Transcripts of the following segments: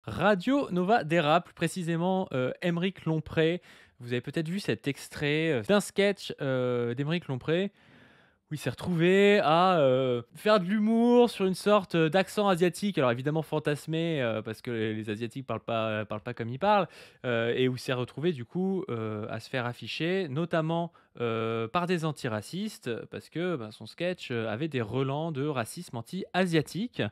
Radio Nova dérape, plus précisément Aymeric Lompré. Vous avez peut-être vu cet extrait d'un sketch d'Aymeric Lompré où il s'est retrouvé à faire de l'humour sur une sorte d'accent asiatique. Alors évidemment fantasmé parce que les Asiatiques parlent pas comme il parle. Et où il s'est retrouvé du coup à se faire afficher, notamment par des antiracistes, parce que son sketch avait des relents de racisme anti-asiatique.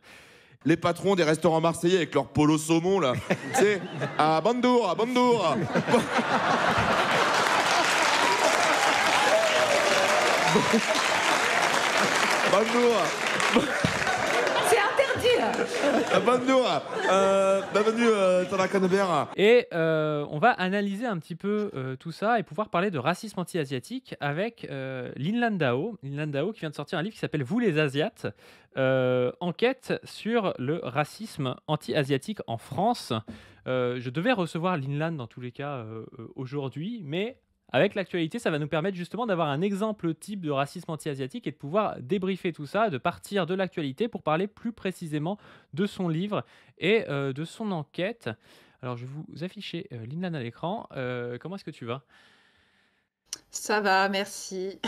Les patrons des restaurants marseillais avec leur polo saumon là, tu sais, à Bandour, à Bandour. Bandour, C'est interdit là. à Bandour. Bienvenue dans la Canneberre. Et on va analyser un petit peu tout ça et pouvoir parler de racisme anti-asiatique avec Lin Landau. Lin Landau qui vient de sortir un livre qui s'appelle Vous les Asiates, enquête sur le racisme anti-asiatique en France. Je devais recevoir Lin Land dans tous les cas aujourd'hui, mais avec l'actualité, ça va nous permettre justement d'avoir un exemple type de racisme anti-asiatique et de pouvoir débriefer tout ça, de partir de l'actualité pour parler plus précisément de son livre et de son enquête. Alors, je vais vous afficher Lin Lan à l'écran. Comment est-ce que tu vas? Ça va, merci.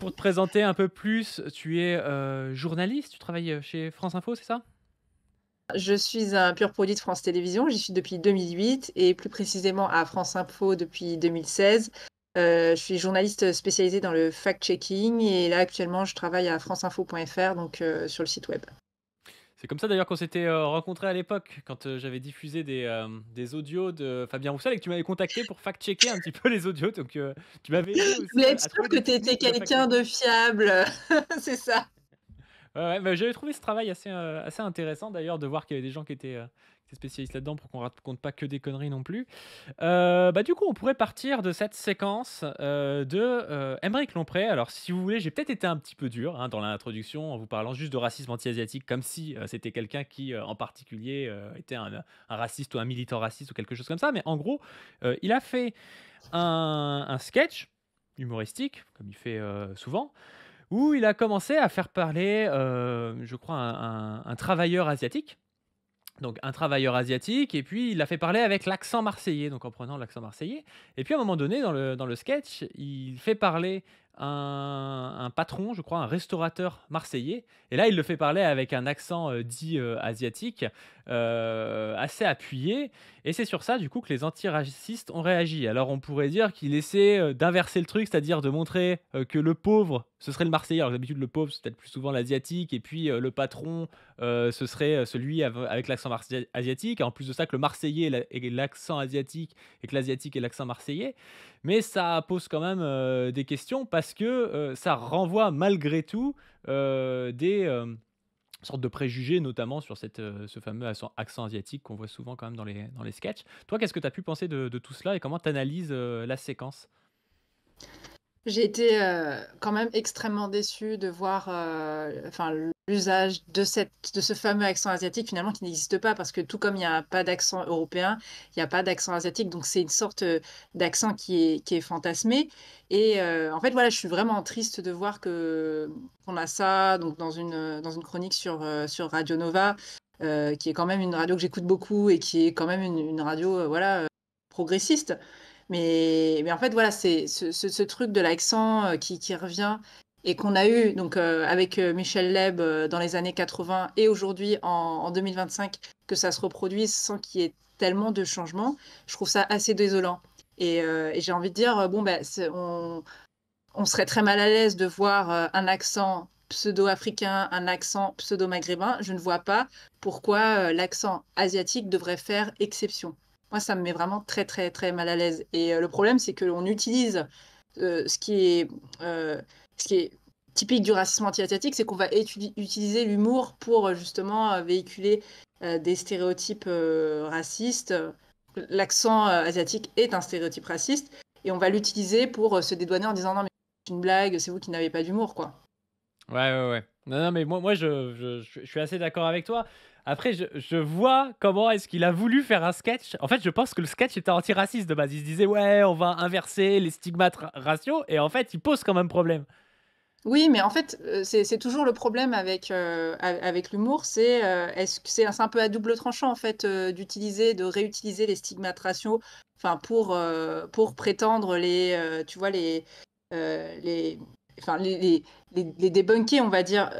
Pour te présenter un peu plus, tu es journaliste, tu travailles chez France Info, c'est ça? Je suis un pur produit de France Télévisions. J'y suis depuis 2008 et plus précisément à France Info depuis 2016. Je suis journaliste spécialisée dans le fact-checking et là actuellement je travaille à franceinfo.fr, donc sur le site web. C'est comme ça d'ailleurs qu'on s'était rencontrés à l'époque, quand j'avais diffusé des audios de Fabien Roussel et que tu m'avais contacté pour fact-checker un petit peu les audios. Donc tu m'avais aidé Je aussi voulais à être sûre trouver que des tu étais techniques de quelqu'un fact-checking. de fiable. C'est ça. Ouais, ouais, bah, j'avais trouvé ce travail assez intéressant d'ailleurs de voir qu'il y avait des gens qui étaient spécialistes là-dedans pour qu'on raconte pas que des conneries non plus. Bah, du coup, on pourrait partir de cette séquence de Aymeric Lompré. Alors, si vous voulez, j'ai peut-être été un petit peu dur dans l'introduction en vous parlant juste de racisme anti-asiatique, comme si c'était quelqu'un qui, en particulier, était un raciste ou un militant raciste ou quelque chose comme ça. Mais en gros, il a fait un sketch humoristique, comme il fait souvent, où il a commencé à faire parler, je crois, un travailleur asiatique. Donc un travailleur asiatique et puis il l'a fait parler avec l'accent marseillais, donc en prenant l'accent marseillais et puis à un moment donné dans le sketch, il fait parler un patron, je crois, un restaurateur marseillais et là, il le fait parler avec un accent, dit, asiatique, assez appuyé et c'est sur ça, du coup, que les antiracistes ont réagi. Alors on pourrait dire qu'il essaie, d'inverser le truc, c'est-à-dire de montrer, que le pauvre, ce serait le marseillais. Alors d'habitude, le pauvre, c'est peut-être plus souvent l'asiatique et puis, le patron, ce serait celui avec l'accent asiatique. En plus de ça, que le marseillais ait l'accent asiatique et que l'asiatique ait l'accent marseillais. Mais ça pose quand même des questions parce que ça renvoie malgré tout des sortes de préjugés, notamment sur ce fameux accent asiatique qu'on voit souvent quand même dans les sketchs. Toi, qu'est-ce que tu as pu penser de tout cela et comment tu analyses la séquence? J'ai été quand même extrêmement déçue de voir enfin, l'usage de ce fameux accent asiatique finalement qui n'existe pas parce que tout comme il n'y a pas d'accent européen, il n'y a pas d'accent asiatique, donc c'est une sorte d'accent qui est fantasmé. Et en fait, voilà, je suis vraiment triste de voir qu'on a ça donc dans une chronique sur Radio Nova, qui est quand même une radio que j'écoute beaucoup et qui est quand même une radio voilà, progressiste. Mais en fait, voilà, c'est ce truc de l'accent qui revient et qu'on a eu donc, avec Michel Leb dans les années 80 et aujourd'hui en 2025, que ça se reproduise sans qu'il y ait tellement de changements, je trouve ça assez désolant. Et j'ai envie de dire, bon, ben, on serait très mal à l'aise de voir un accent pseudo-africain, un accent pseudo-maghrébin. Je ne vois pas pourquoi l'accent asiatique devrait faire exception. Moi, ça me met vraiment très, très, très mal à l'aise. Et le problème, c'est qu'on utilise euh, ce qui est, euh, ce qui est typique du racisme anti-asiatique, c'est qu'on va utiliser l'humour pour justement véhiculer des stéréotypes racistes. L'accent asiatique est un stéréotype raciste et on va l'utiliser pour se dédouaner en disant non mais c'est une blague, c'est vous qui n'avez pas d'humour quoi. Ouais, ouais, ouais. Non, non, mais moi je suis assez d'accord avec toi. Après, je vois comment est-ce qu'il a voulu faire un sketch. En fait, je pense que le sketch était antiraciste de base. Il se disait, ouais, on va inverser les stigmates raciaux. Et en fait, il pose quand même problème. Oui, mais en fait, c'est toujours le problème avec l'humour, est-ce que c'est un peu à double tranchant, en fait, de réutiliser les stigmates raciaux, enfin, pour prétendre tu vois, les enfin, les débunker, on va dire,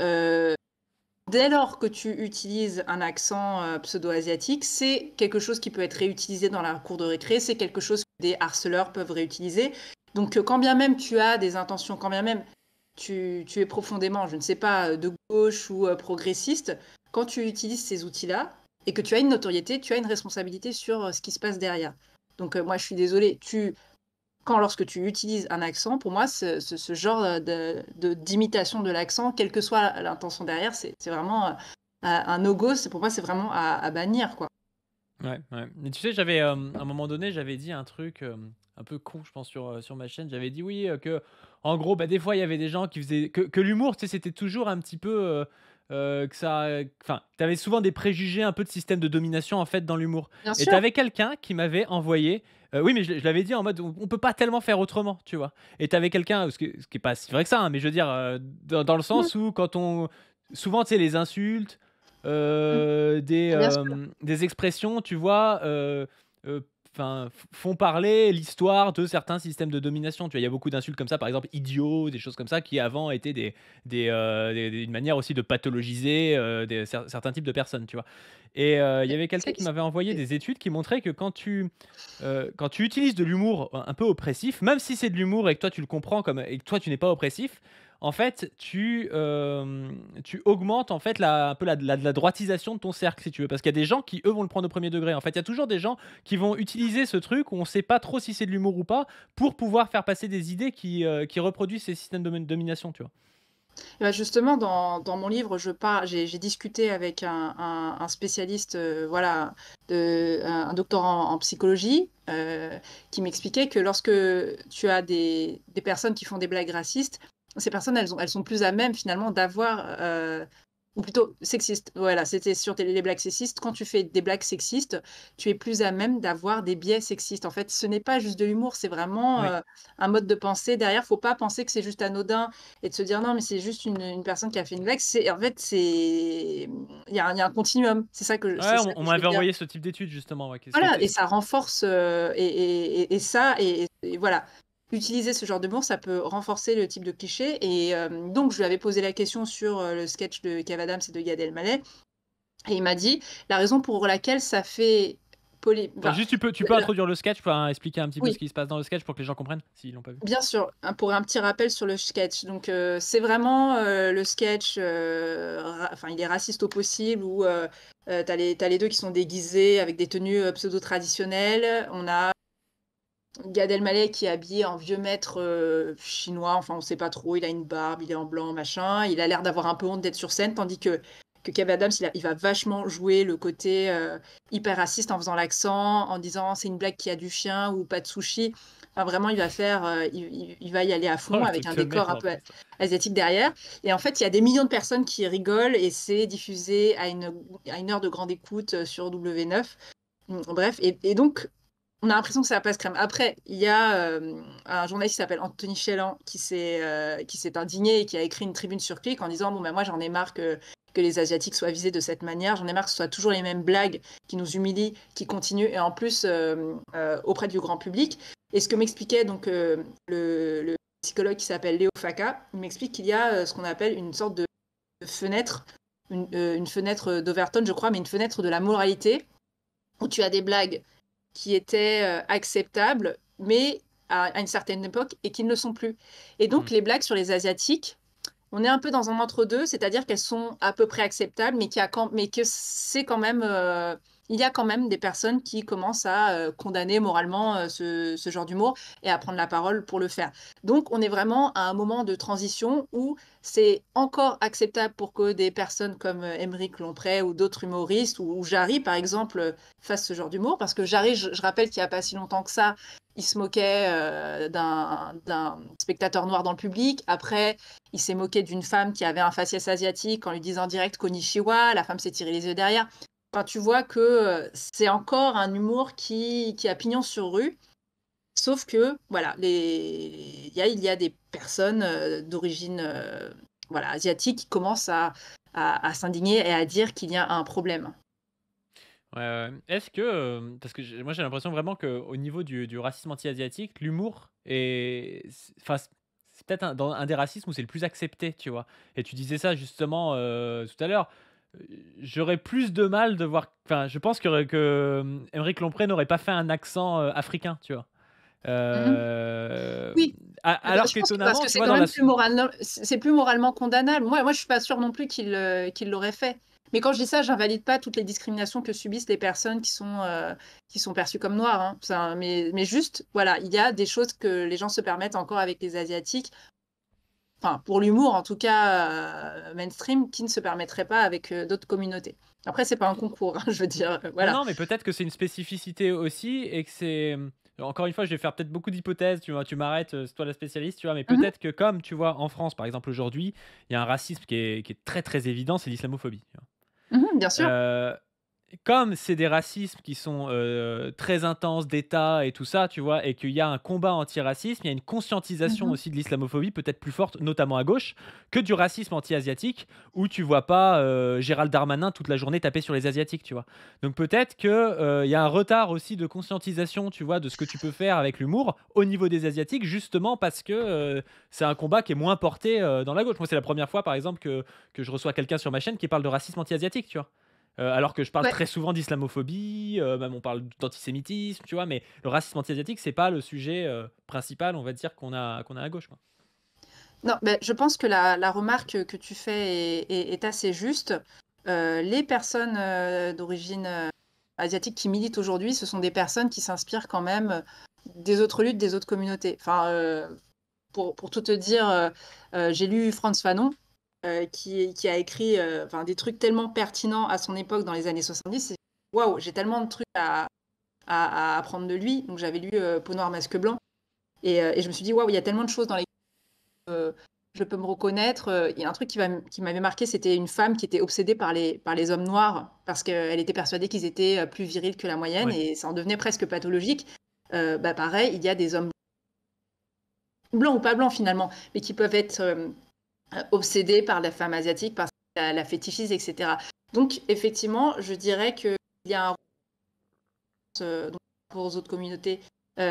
dès lors que tu utilises un accent, pseudo-asiatique, c'est quelque chose qui peut être réutilisé dans la cour de récré, c'est quelque chose que des harceleurs peuvent réutiliser. Donc, quand bien même tu as des intentions, quand bien même tu es profondément, je ne sais pas, de gauche ou progressiste, quand tu utilises ces outils-là et que tu as une notoriété, tu as une responsabilité sur ce qui se passe derrière. Donc, moi, je suis désolée, lorsque tu utilises un accent, pour moi, ce genre d'imitation de l'accent, quelle que soit l'intention derrière, c'est vraiment un no-go. Pour moi, c'est vraiment à bannir, quoi. Ouais, ouais. Mais tu sais, à un moment donné, j'avais dit un truc un peu con, je pense, sur ma chaîne. J'avais dit oui, que, en gros, bah, des fois, il y avait des gens qui faisaient. Que l'humour, tu sais, c'était toujours un petit peu. Que ça. Enfin, t'avais souvent des préjugés, un peu de système de domination, en fait, dans l'humour. Bien Et sûr. t'avais quelqu'un qui m'avait envoyé. Oui, mais je l'avais dit en mode, on peut pas tellement faire autrement, tu vois. Et t'avais quelqu'un, ce qui est pas si vrai que ça, hein, mais je veux dire, dans le Mhm. sens où quand on. Souvent, tu sais, les insultes Mhm. Bien sûr. des expressions, tu vois, euh, font parler l'histoire de certains systèmes de domination. Tu vois, il y a beaucoup d'insultes comme ça, par exemple idiot, des choses comme ça, qui avant étaient une manière aussi de pathologiser certains types de personnes, tu vois. Et il y avait quelqu'un C'est- qui m'avait envoyé c'est- des études qui montraient que quand tu utilises de l'humour un peu oppressif, même si c'est de l'humour et que toi tu le comprends et que toi tu n'es pas oppressif, en fait, tu augmentes en fait un peu la droitisation de ton cercle, si tu veux. Parce qu'il y a des gens qui, eux, vont le prendre au premier degré. En fait, il y a toujours des gens qui vont utiliser ce truc où on ne sait pas trop si c'est de l'humour ou pas pour pouvoir faire passer des idées qui reproduisent ces systèmes de domination, tu vois. Et ben justement, dans mon livre, j'ai discuté avec un spécialiste, voilà, un docteur en psychologie, qui m'expliquait que lorsque tu as des personnes qui font des blagues racistes, ces personnes, elles sont plus à même finalement ou plutôt sexistes. Voilà, c'était sur les blagues sexistes. Quand tu fais des blagues sexistes, tu es plus à même d'avoir des biais sexistes. En fait, ce n'est pas juste de l'humour, c'est vraiment Oui. un mode de pensée. Derrière, faut pas penser que c'est juste anodin et de se dire non, mais c'est juste une personne qui a fait une blague. En fait, il y a un continuum. Ouais, C'est ça on que je veux m'avait dire. envoyé ce type d'études, justement. Ouais, Voilà, et ça renforce, et ça, et voilà. Utiliser ce genre de mots, ça peut renforcer le type de cliché. Et donc, je lui avais posé la question sur le sketch de Kev Adams et de Gad Elmaleh, et il m'a dit la raison pour laquelle ça fait Attends, enfin, juste, tu peux introduire le sketch, pour expliquer un petit peu ce oui, qui se passe dans le sketch pour que les gens comprennent, s'ils l'ont pas vu. bien sûr, pour un petit rappel sur le sketch. Donc, c'est vraiment le sketch, enfin, il est raciste au possible, où t'as les deux qui sont déguisés avec des tenues pseudo-traditionnelles. On a Gad Elmaleh qui est habillé en vieux maître chinois, enfin, on sait pas trop, il a une barbe, il est en blanc, machin. Il a l'air d'avoir un peu honte d'être sur scène, tandis que Kev Adams, il va vachement jouer le côté hyper raciste en faisant l'accent, en disant c'est une blague qui a du chien ou pas de sushi. Enfin, vraiment, il va y aller à Oh, fond le avec truc un de décor merde, un en peu plus. asiatique derrière. Et en fait, il y a des millions de personnes qui rigolent et c'est diffusé à une heure de grande écoute sur W9. Bref, et donc, on a l'impression que ça passe crème. Après, il y a un journaliste qui s'appelle Anthony Chélan qui s'est indigné et qui a écrit une tribune sur Click en disant bon, ben, moi, j'en ai marre que les Asiatiques soient visés de cette manière. J'en ai marre que ce soit toujours les mêmes blagues qui nous humilient, qui continuent, et en plus auprès du grand public. Et ce que m'expliquait donc le psychologue qui s'appelle Léo Faka, il m'explique qu'il y a ce qu'on appelle une sorte de fenêtre, une fenêtre d'Overton, je crois, mais une fenêtre de la moralité, où tu as des blagues qui étaient acceptables, mais à une certaine époque, et qui ne le sont plus. Et Hmm. donc, les blagues sur les Asiatiques, on est un peu dans un entre-deux, c'est-à-dire qu'elles sont à peu près acceptables, mais que c'est quand même, il y a quand même des personnes qui commencent à condamner moralement ce genre d'humour et à prendre la parole pour le faire. Donc, on est vraiment à un moment de transition où c'est encore acceptable pour que des personnes comme Émeric Lompré ou d'autres humoristes, ou Jarry, par exemple, fassent ce genre d'humour. Parce que Jarry, je rappelle qu'il n'y a pas si longtemps que ça, il se moquait d'un spectateur noir dans le public. Après, il s'est moqué d'une femme qui avait un faciès asiatique en lui disant direct Konnichiwa. La femme s'est tiré les yeux derrière. Enfin, tu vois que c'est encore un humour qui a pignon sur rue. Sauf que, voilà, il y a des personnes d'origine voilà, asiatique qui commencent à s'indigner et à dire qu'il y a un problème. Ouais, ouais. Est-ce que, parce que moi j'ai l'impression vraiment qu'au niveau du racisme anti-asiatique, l'humour enfin, c'est peut-être un des racismes où c'est le plus accepté, tu vois? Et tu disais ça justement, tout à l'heure, heu, j'aurais plus de mal de voir, enfin, je pense Aymeric Lompré n'aurait pas fait un accent, africain, tu vois? Mmh. Heu, Oui, alors je pense que parce qu'étonnamment, que tu c'est vois, quand dans la même s c'est plus moralement condamnable. Moi, je suis pas sûre non plus qu'il l'aurait fait. Mais quand je dis ça, j'invalide pas toutes les discriminations que subissent les personnes qui sont perçues comme noires, hein. Mais juste, voilà, il y a des choses que les gens se permettent encore avec les Asiatiques, enfin, pour l'humour en tout cas, mainstream, qui ne se permettraient pas avec, d'autres communautés. Après, c'est pas un concours, hein, je veux dire, non, voilà. non, mais peut-être que c'est une spécificité aussi et que c'est, encore une fois, je vais faire peut-être beaucoup d'hypothèses, tu vois? Tu m'arrêtes, c'est toi la spécialiste, tu vois? Mais Mmh mh. peut-être que comme, tu vois, en France, par exemple, aujourd'hui, il y a un racisme qui est très, très évident, c'est l'islamophobie, tu vois? Mmh, bien sûr. Comme c'est des racismes qui sont, très intenses d'État et tout ça, tu vois? Et qu'il y a un combat antiracisme, il y a une conscientisation Mmh. aussi de l'islamophobie peut-être plus forte, notamment à gauche, que du racisme anti-asiatique où tu vois pas, Gérald Darmanin toute la journée taper sur les asiatiques, tu vois? Donc peut-être que, il y a un retard aussi de conscientisation, tu vois, de ce que tu peux faire avec l'humour au niveau des asiatiques justement parce que, c'est un combat qui est moins porté, dans la gauche. Moi, c'est la première fois par exemple que je reçois quelqu'un sur ma chaîne qui parle de racisme anti-asiatique, tu vois? Alors que je parle Ouais. très souvent d'islamophobie, même on parle d'antisémitisme, tu vois? Mais le racisme anti-asiatique, c'est pas le sujet, principal, on va dire, qu'on a à gauche, quoi. Non, beh, je pense que la remarque que tu fais est assez juste. Les personnes, d'origine, asiatique qui militent aujourd'hui, ce sont des personnes qui s'inspirent quand même, des autres luttes, des autres communautés. Enfin, pour tout te dire, j'ai lu Frantz Fanon, qui a écrit, enfin des trucs tellement pertinents à son époque dans les années 70. Et waouh, j'ai tellement de trucs à apprendre de lui. Donc j'avais lu, Peau noire, masque blanc et je me suis dit: «Waouh, il y a tellement de choses dans les je peux me reconnaître». Il y a un truc qui m'avait marqué, c'était une femme qui était obsédée par les hommes noirs parce qu'elle était persuadée qu'ils étaient, plus virils que la moyenne Ouais. et ça en devenait presque pathologique. Bah, pareil, il y a des hommes blancs ou pas blancs finalement, mais qui peuvent être, obsédés par la femme asiatique parce qu'elle la fétichise et cetera. Donc effectivement, je dirais qu'il y a un donc par rapport aux autres communautés,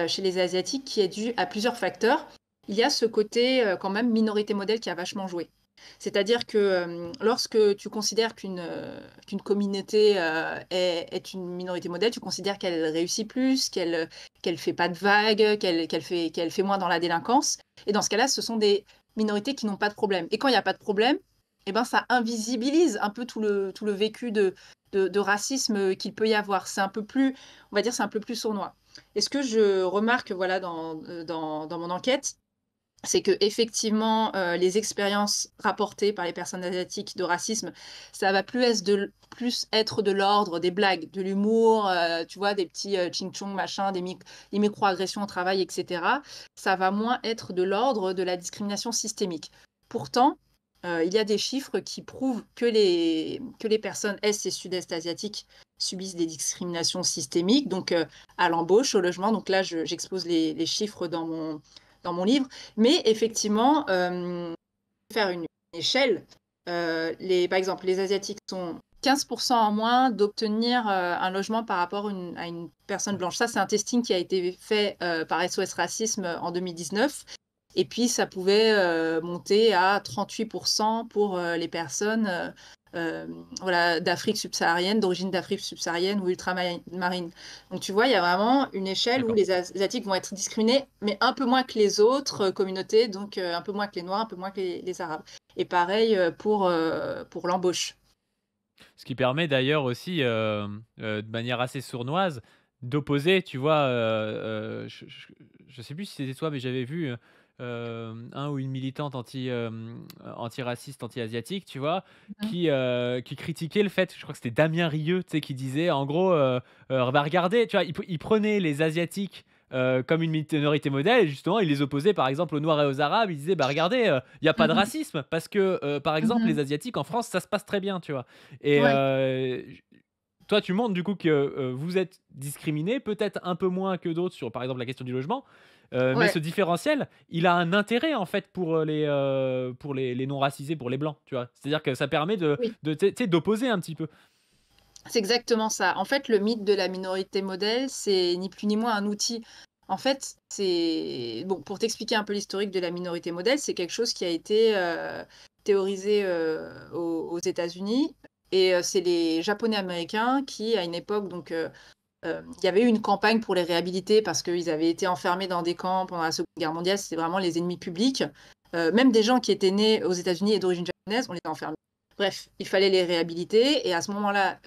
chez les asiatiques qui est dû à plusieurs facteurs. Il y a ce côté, quand même minorité modèle qui a vachement joué. C'est-à-dire que, lorsque tu considères qu'une communauté, est une minorité modèle, tu considères qu'elle réussit plus, qu'elle fait pas de vagues, qu'elle fait moins dans la délinquance et dans ce cas-là, ce sont des minorités qui n'ont pas de problème et quand il y a pas de problème et ben, ça invisibilise un peu tout le vécu de racisme, qu'il peut y avoir. C'est un peu plus, on va dire, c'est un peu plus sournois. Et ce que je remarque, voilà, dans mon enquête, c'est qu'effectivement, les expériences rapportées par les personnes asiatiques de racisme, ça va plus être de l'ordre des blagues, de l'humour, tu vois? Des petits, ching-chong machin, des micro-agressions au travail et cetera. Ça va moins être de l'ordre de la discrimination systémique. Pourtant, il y a des chiffres qui prouvent que les personnes est et sud-est asiatiques subissent des discriminations systémiques, donc à l'embauche, au logement. Donc là, j'expose les chiffres dans mon livre. Mais effectivement, faire une échelle, par exemple, les Asiatiques sont 15% en moins d'obtenir un logement par rapport à une personne blanche. Ça, c'est un testing qui a été fait par SOS Racisme en 2019. Et puis, ça pouvait monter à 38% pour les personnes voilà, d'Afrique subsaharienne, d'origine d'Afrique subsaharienne ou ultramarine. Donc, tu vois, il y a vraiment une échelle où D'accord. les Asiatiques vont être discriminés, mais un peu moins que les autres communautés, donc un peu moins que les Noirs, un peu moins que les Arabes. Et pareil pour l'embauche. Ce qui permet d'ailleurs aussi, de manière assez sournoise, d'opposer, tu vois, je sais plus si c'était toi, mais j'avais vu, un ou une militante antiraciste, anti-asiatique, tu vois? Mmh. Qui critiquait le fait, je crois que c'était Damien Rieu, tu sais, qui disait en gros, bah, regardez, tu vois? Il prenait les asiatiques, comme une minorité modèle et justement il les opposait par exemple aux noirs et aux arabes. Il disait: «Bah, regardez, il y a pas de Mmh. racisme parce que, par exemple les Mmh. asiatiques en France ça se passe très bien», tu vois? Et Ouais. toi, tu montres du coup que vous êtes discriminé, peut-être un peu moins que d'autres sur, par exemple, la question du logement. Mais Ouais, ce différentiel, il a un intérêt en fait pour les non racisés, pour les blancs, tu vois. C'est-à-dire que ça permet oui. tu sais, d'opposer un petit peu. C'est exactement ça. En fait, le mythe de la minorité modèle, c'est ni plus ni moins un outil. En fait, c'est bon, pour t'expliquer un peu l'historique de la minorité modèle, c'est quelque chose qui a été théorisé aux États-Unis. Et c'est les Japonais américains qui, à une époque, donc il y avait eu une campagne pour les réhabiliter parce qu'ils avaient été enfermés dans des camps pendant la Seconde Guerre mondiale. C'était vraiment les ennemis publics. Même des gens qui étaient nés aux États-Unis et d'origine japonaise, on les a enfermés. Bref, il fallait les réhabiliter. Et à ce moment-là,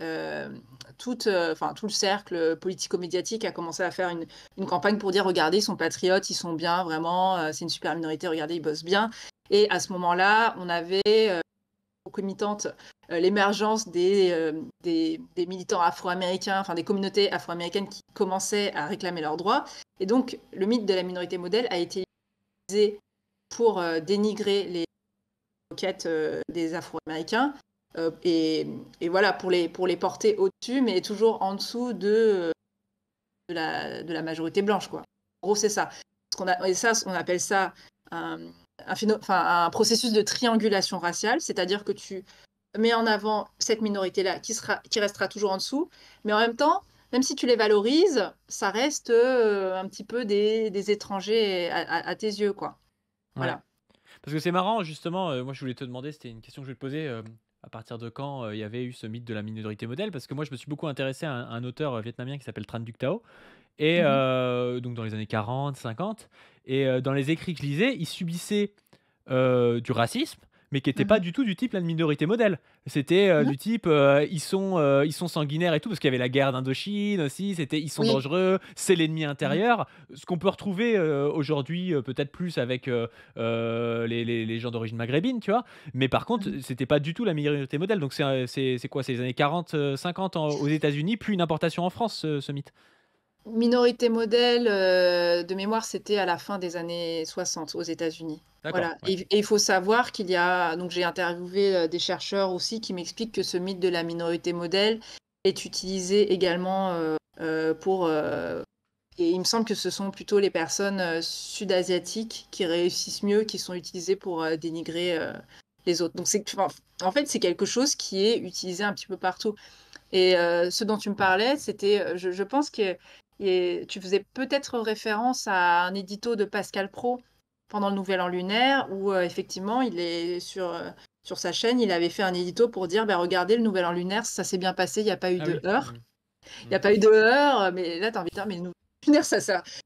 tout le cercle politico-médiatique a commencé à faire une campagne pour dire, regardez, ils sont patriotes, ils sont bien, vraiment, c'est une super minorité, regardez, ils bossent bien. Et à ce moment-là, on avait concomitante l'émergence des militants afro-américains, enfin des communautés afro-américaines qui commençaient à réclamer leurs droits. Et donc, le mythe de la minorité modèle a été utilisé pour dénigrer les requêtes des afro-américains et voilà, pour les porter au-dessus, mais toujours en dessous de la majorité blanche, quoi. En gros, c'est ça. Et ça, on appelle ça un processus de triangulation raciale, c'est-à-dire que tu mets en avant cette minorité-là qui restera toujours en dessous, mais en même temps, même si tu les valorises, ça reste un petit peu des étrangers à tes yeux, quoi. Ouais. Voilà. Parce que c'est marrant justement, moi je voulais te demander, c'était une question que je voulais te poser, à partir de quand, il y avait eu ce mythe de la minorité modèle? Parce que moi je me suis beaucoup intéressé à un auteur, vietnamien qui s'appelle Tran Duc Thao et Mhm. donc dans les années 40-50 et dans les écrits que je lisais, il subissait du racisme, mais qui était pas Mhm. du tout du type la minorité modèle. C'était, Mhm. du type, ils sont sanguinaires et tout, parce qu'il y avait la guerre d'Indochine aussi, c'était ils sont Oui. dangereux, c'est l'ennemi Mhm. intérieur. Ce qu'on peut retrouver, aujourd'hui, peut-être plus avec, les gens d'origine maghrébine, tu vois? Mais par contre, Mhm. c'était pas du tout la minorité modèle, donc c'est quoi? C'est les années 40, 50 aux États-Unis, puis une importation en France, ce mythe? Minorité modèle, de mémoire, c'était à la fin des années 60 aux États-Unis. D'accord, Voilà. ouais. Et il faut savoir qu'il y a, donc j'ai interviewé des chercheurs aussi qui m'expliquent que ce mythe de la minorité modèle est utilisé également et il me semble que ce sont plutôt les personnes sud-asiatiques qui réussissent mieux, qui sont utilisées pour dénigrer les autres. Donc enfin, en fait, c'est quelque chose qui est utilisé un petit peu partout. Et ce dont tu me parlais, c'était, je pense que tu faisais peut-être référence à un édito de Pascal Praud pendant le Nouvel An lunaire, où effectivement, il est sur sa chaîne, il avait fait un édito pour dire, bah, regardez, le Nouvel An lunaire, ça s'est bien passé, il n'y a pas eu Ah de oui. heurts. Mmh. Il n'y a Mmh. pas eu de heurts, mais là, tu as envie de dire, mais le Nouvel An lunaire,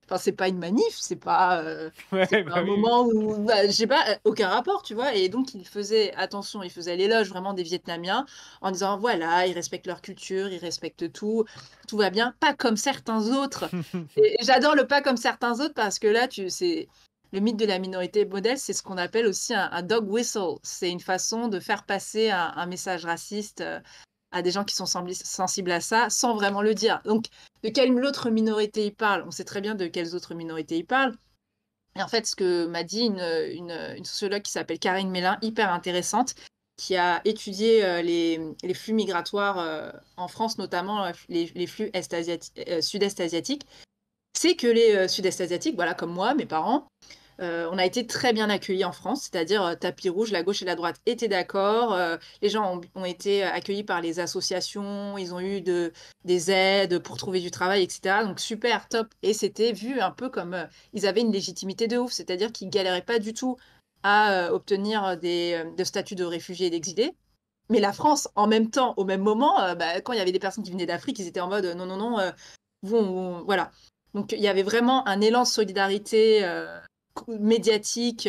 enfin, c'est pas une manif, c'est Ouais, pas bah, un oui, oui. moment où, bah, je sais pas, aucun rapport, tu vois. Et donc, il faisait, attention, il faisait l'éloge vraiment des Vietnamiens en disant, voilà, ils respectent leur culture, ils respectent tout, tout va bien, pas comme certains autres. Et j'adore le pas comme certains autres parce que là, c'est le mythe de la minorité modèle, c'est ce qu'on appelle aussi un dog whistle. C'est une façon de faire passer un message raciste à des gens qui sont sensibles à ça sans vraiment le dire. Donc, de quelle autre minorité il parle? On sait très bien de quelles autres minorités il parle. Et en fait, ce que m'a dit une sociologue qui s'appelle Karine Mélin, hyper intéressante, qui a étudié les flux migratoires en France, notamment les flux sud-est asiatiques, c'est que les sud-est asiatiques, voilà, comme moi, mes parents, on a été très bien accueillis en France, c'est-à-dire tapis rouge, la gauche et la droite étaient d'accord, les gens ont été accueillis par les associations, ils ont eu des aides pour trouver du travail, etc. Donc super, top. Et c'était vu un peu comme ils avaient une légitimité de ouf, c'est-à-dire qu'ils galéraient pas du tout à obtenir de statut de réfugié et d'exilé. Mais la France, en même temps, au même moment, bah, quand il y avait des personnes qui venaient d'Afrique, ils étaient en mode non, non, non, voilà. Donc il y avait vraiment un élan de solidarité médiatique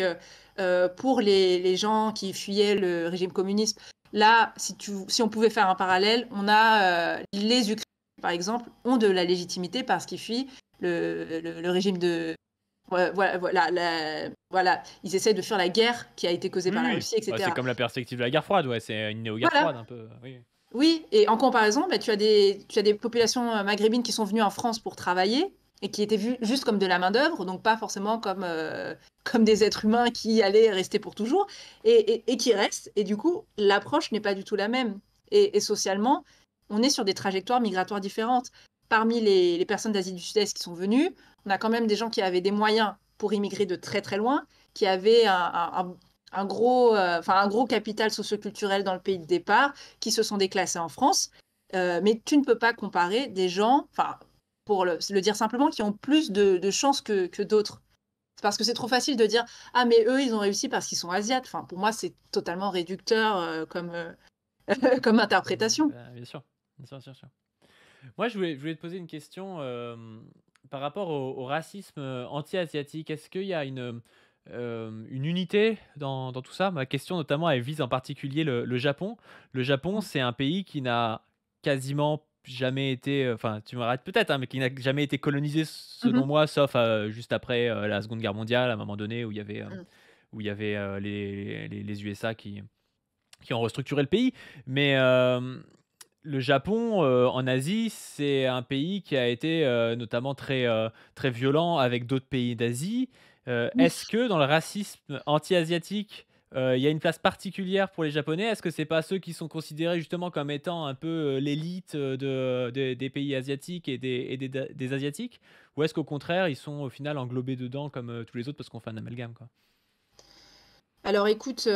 pour les gens qui fuyaient le régime communiste. Là, si on pouvait faire un parallèle, on a les Ukrainiens, par exemple, ont de la légitimité parce qu'ils fuient le régime de... Ouais, voilà, ils essaient de faire la guerre qui a été causée Oui, par la oui. Russie, Bah, c'est etc. comme la perspective de la guerre froide, ouais, c'est une néo-guerre Voilà, froide un peu, oui. oui, et en comparaison, bah, tu as des populations maghrébines qui sont venues en France pour travailler et qui étaient vues juste comme de la main-d'œuvre, donc pas forcément comme des êtres humains qui allaient rester pour toujours, et qui restent. Et du coup, l'approche n'est pas du tout la même. Et socialement, on est sur des trajectoires migratoires différentes. Parmi les personnes d'Asie du Sud-Est qui sont venues, on a quand même des gens qui avaient des moyens pour immigrer de très très loin, qui avaient un gros capital socioculturel dans le pays de départ, qui se sont déclassés en France. Mais tu ne peux pas comparer des gens, pour le dire simplement, qui ont plus de chances que d'autres. Parce que c'est trop facile de dire ah mais eux ils ont réussi parce qu'ils sont asiates. Enfin pour moi c'est totalement réducteur comme interprétation. Bien sûr, bien sûr, bien sûr. Moi, je voulais te poser une question par rapport au racisme anti-asiatique. Est-ce qu'il y a une unité dans tout ça? Ma question, notamment, elle vise en particulier le Japon. Le Japon, c'est un pays qui n'a quasiment jamais été, enfin, tu m'arrêtes peut-être, hein, mais qui n'a jamais été colonisé, selon Mhm. moi, sauf juste après la Seconde Guerre mondiale, à un moment donné, Mm. où il y avait les USA qui ont restructuré le pays. Mais le Japon, en Asie, c'est un pays qui a été, notamment très violent avec d'autres pays d'Asie. Oui. Est-ce que dans le racisme anti-asiatique, il y a une place particulière pour les Japonais? Est-ce que c'est pas ceux qui sont considérés justement comme étant un peu, l'élite, des pays asiatiques et des Asiatiques? Ou est-ce qu'au contraire, ils sont au final englobés dedans comme, tous les autres parce qu'on fait un amalgame, quoi? Alors écoute,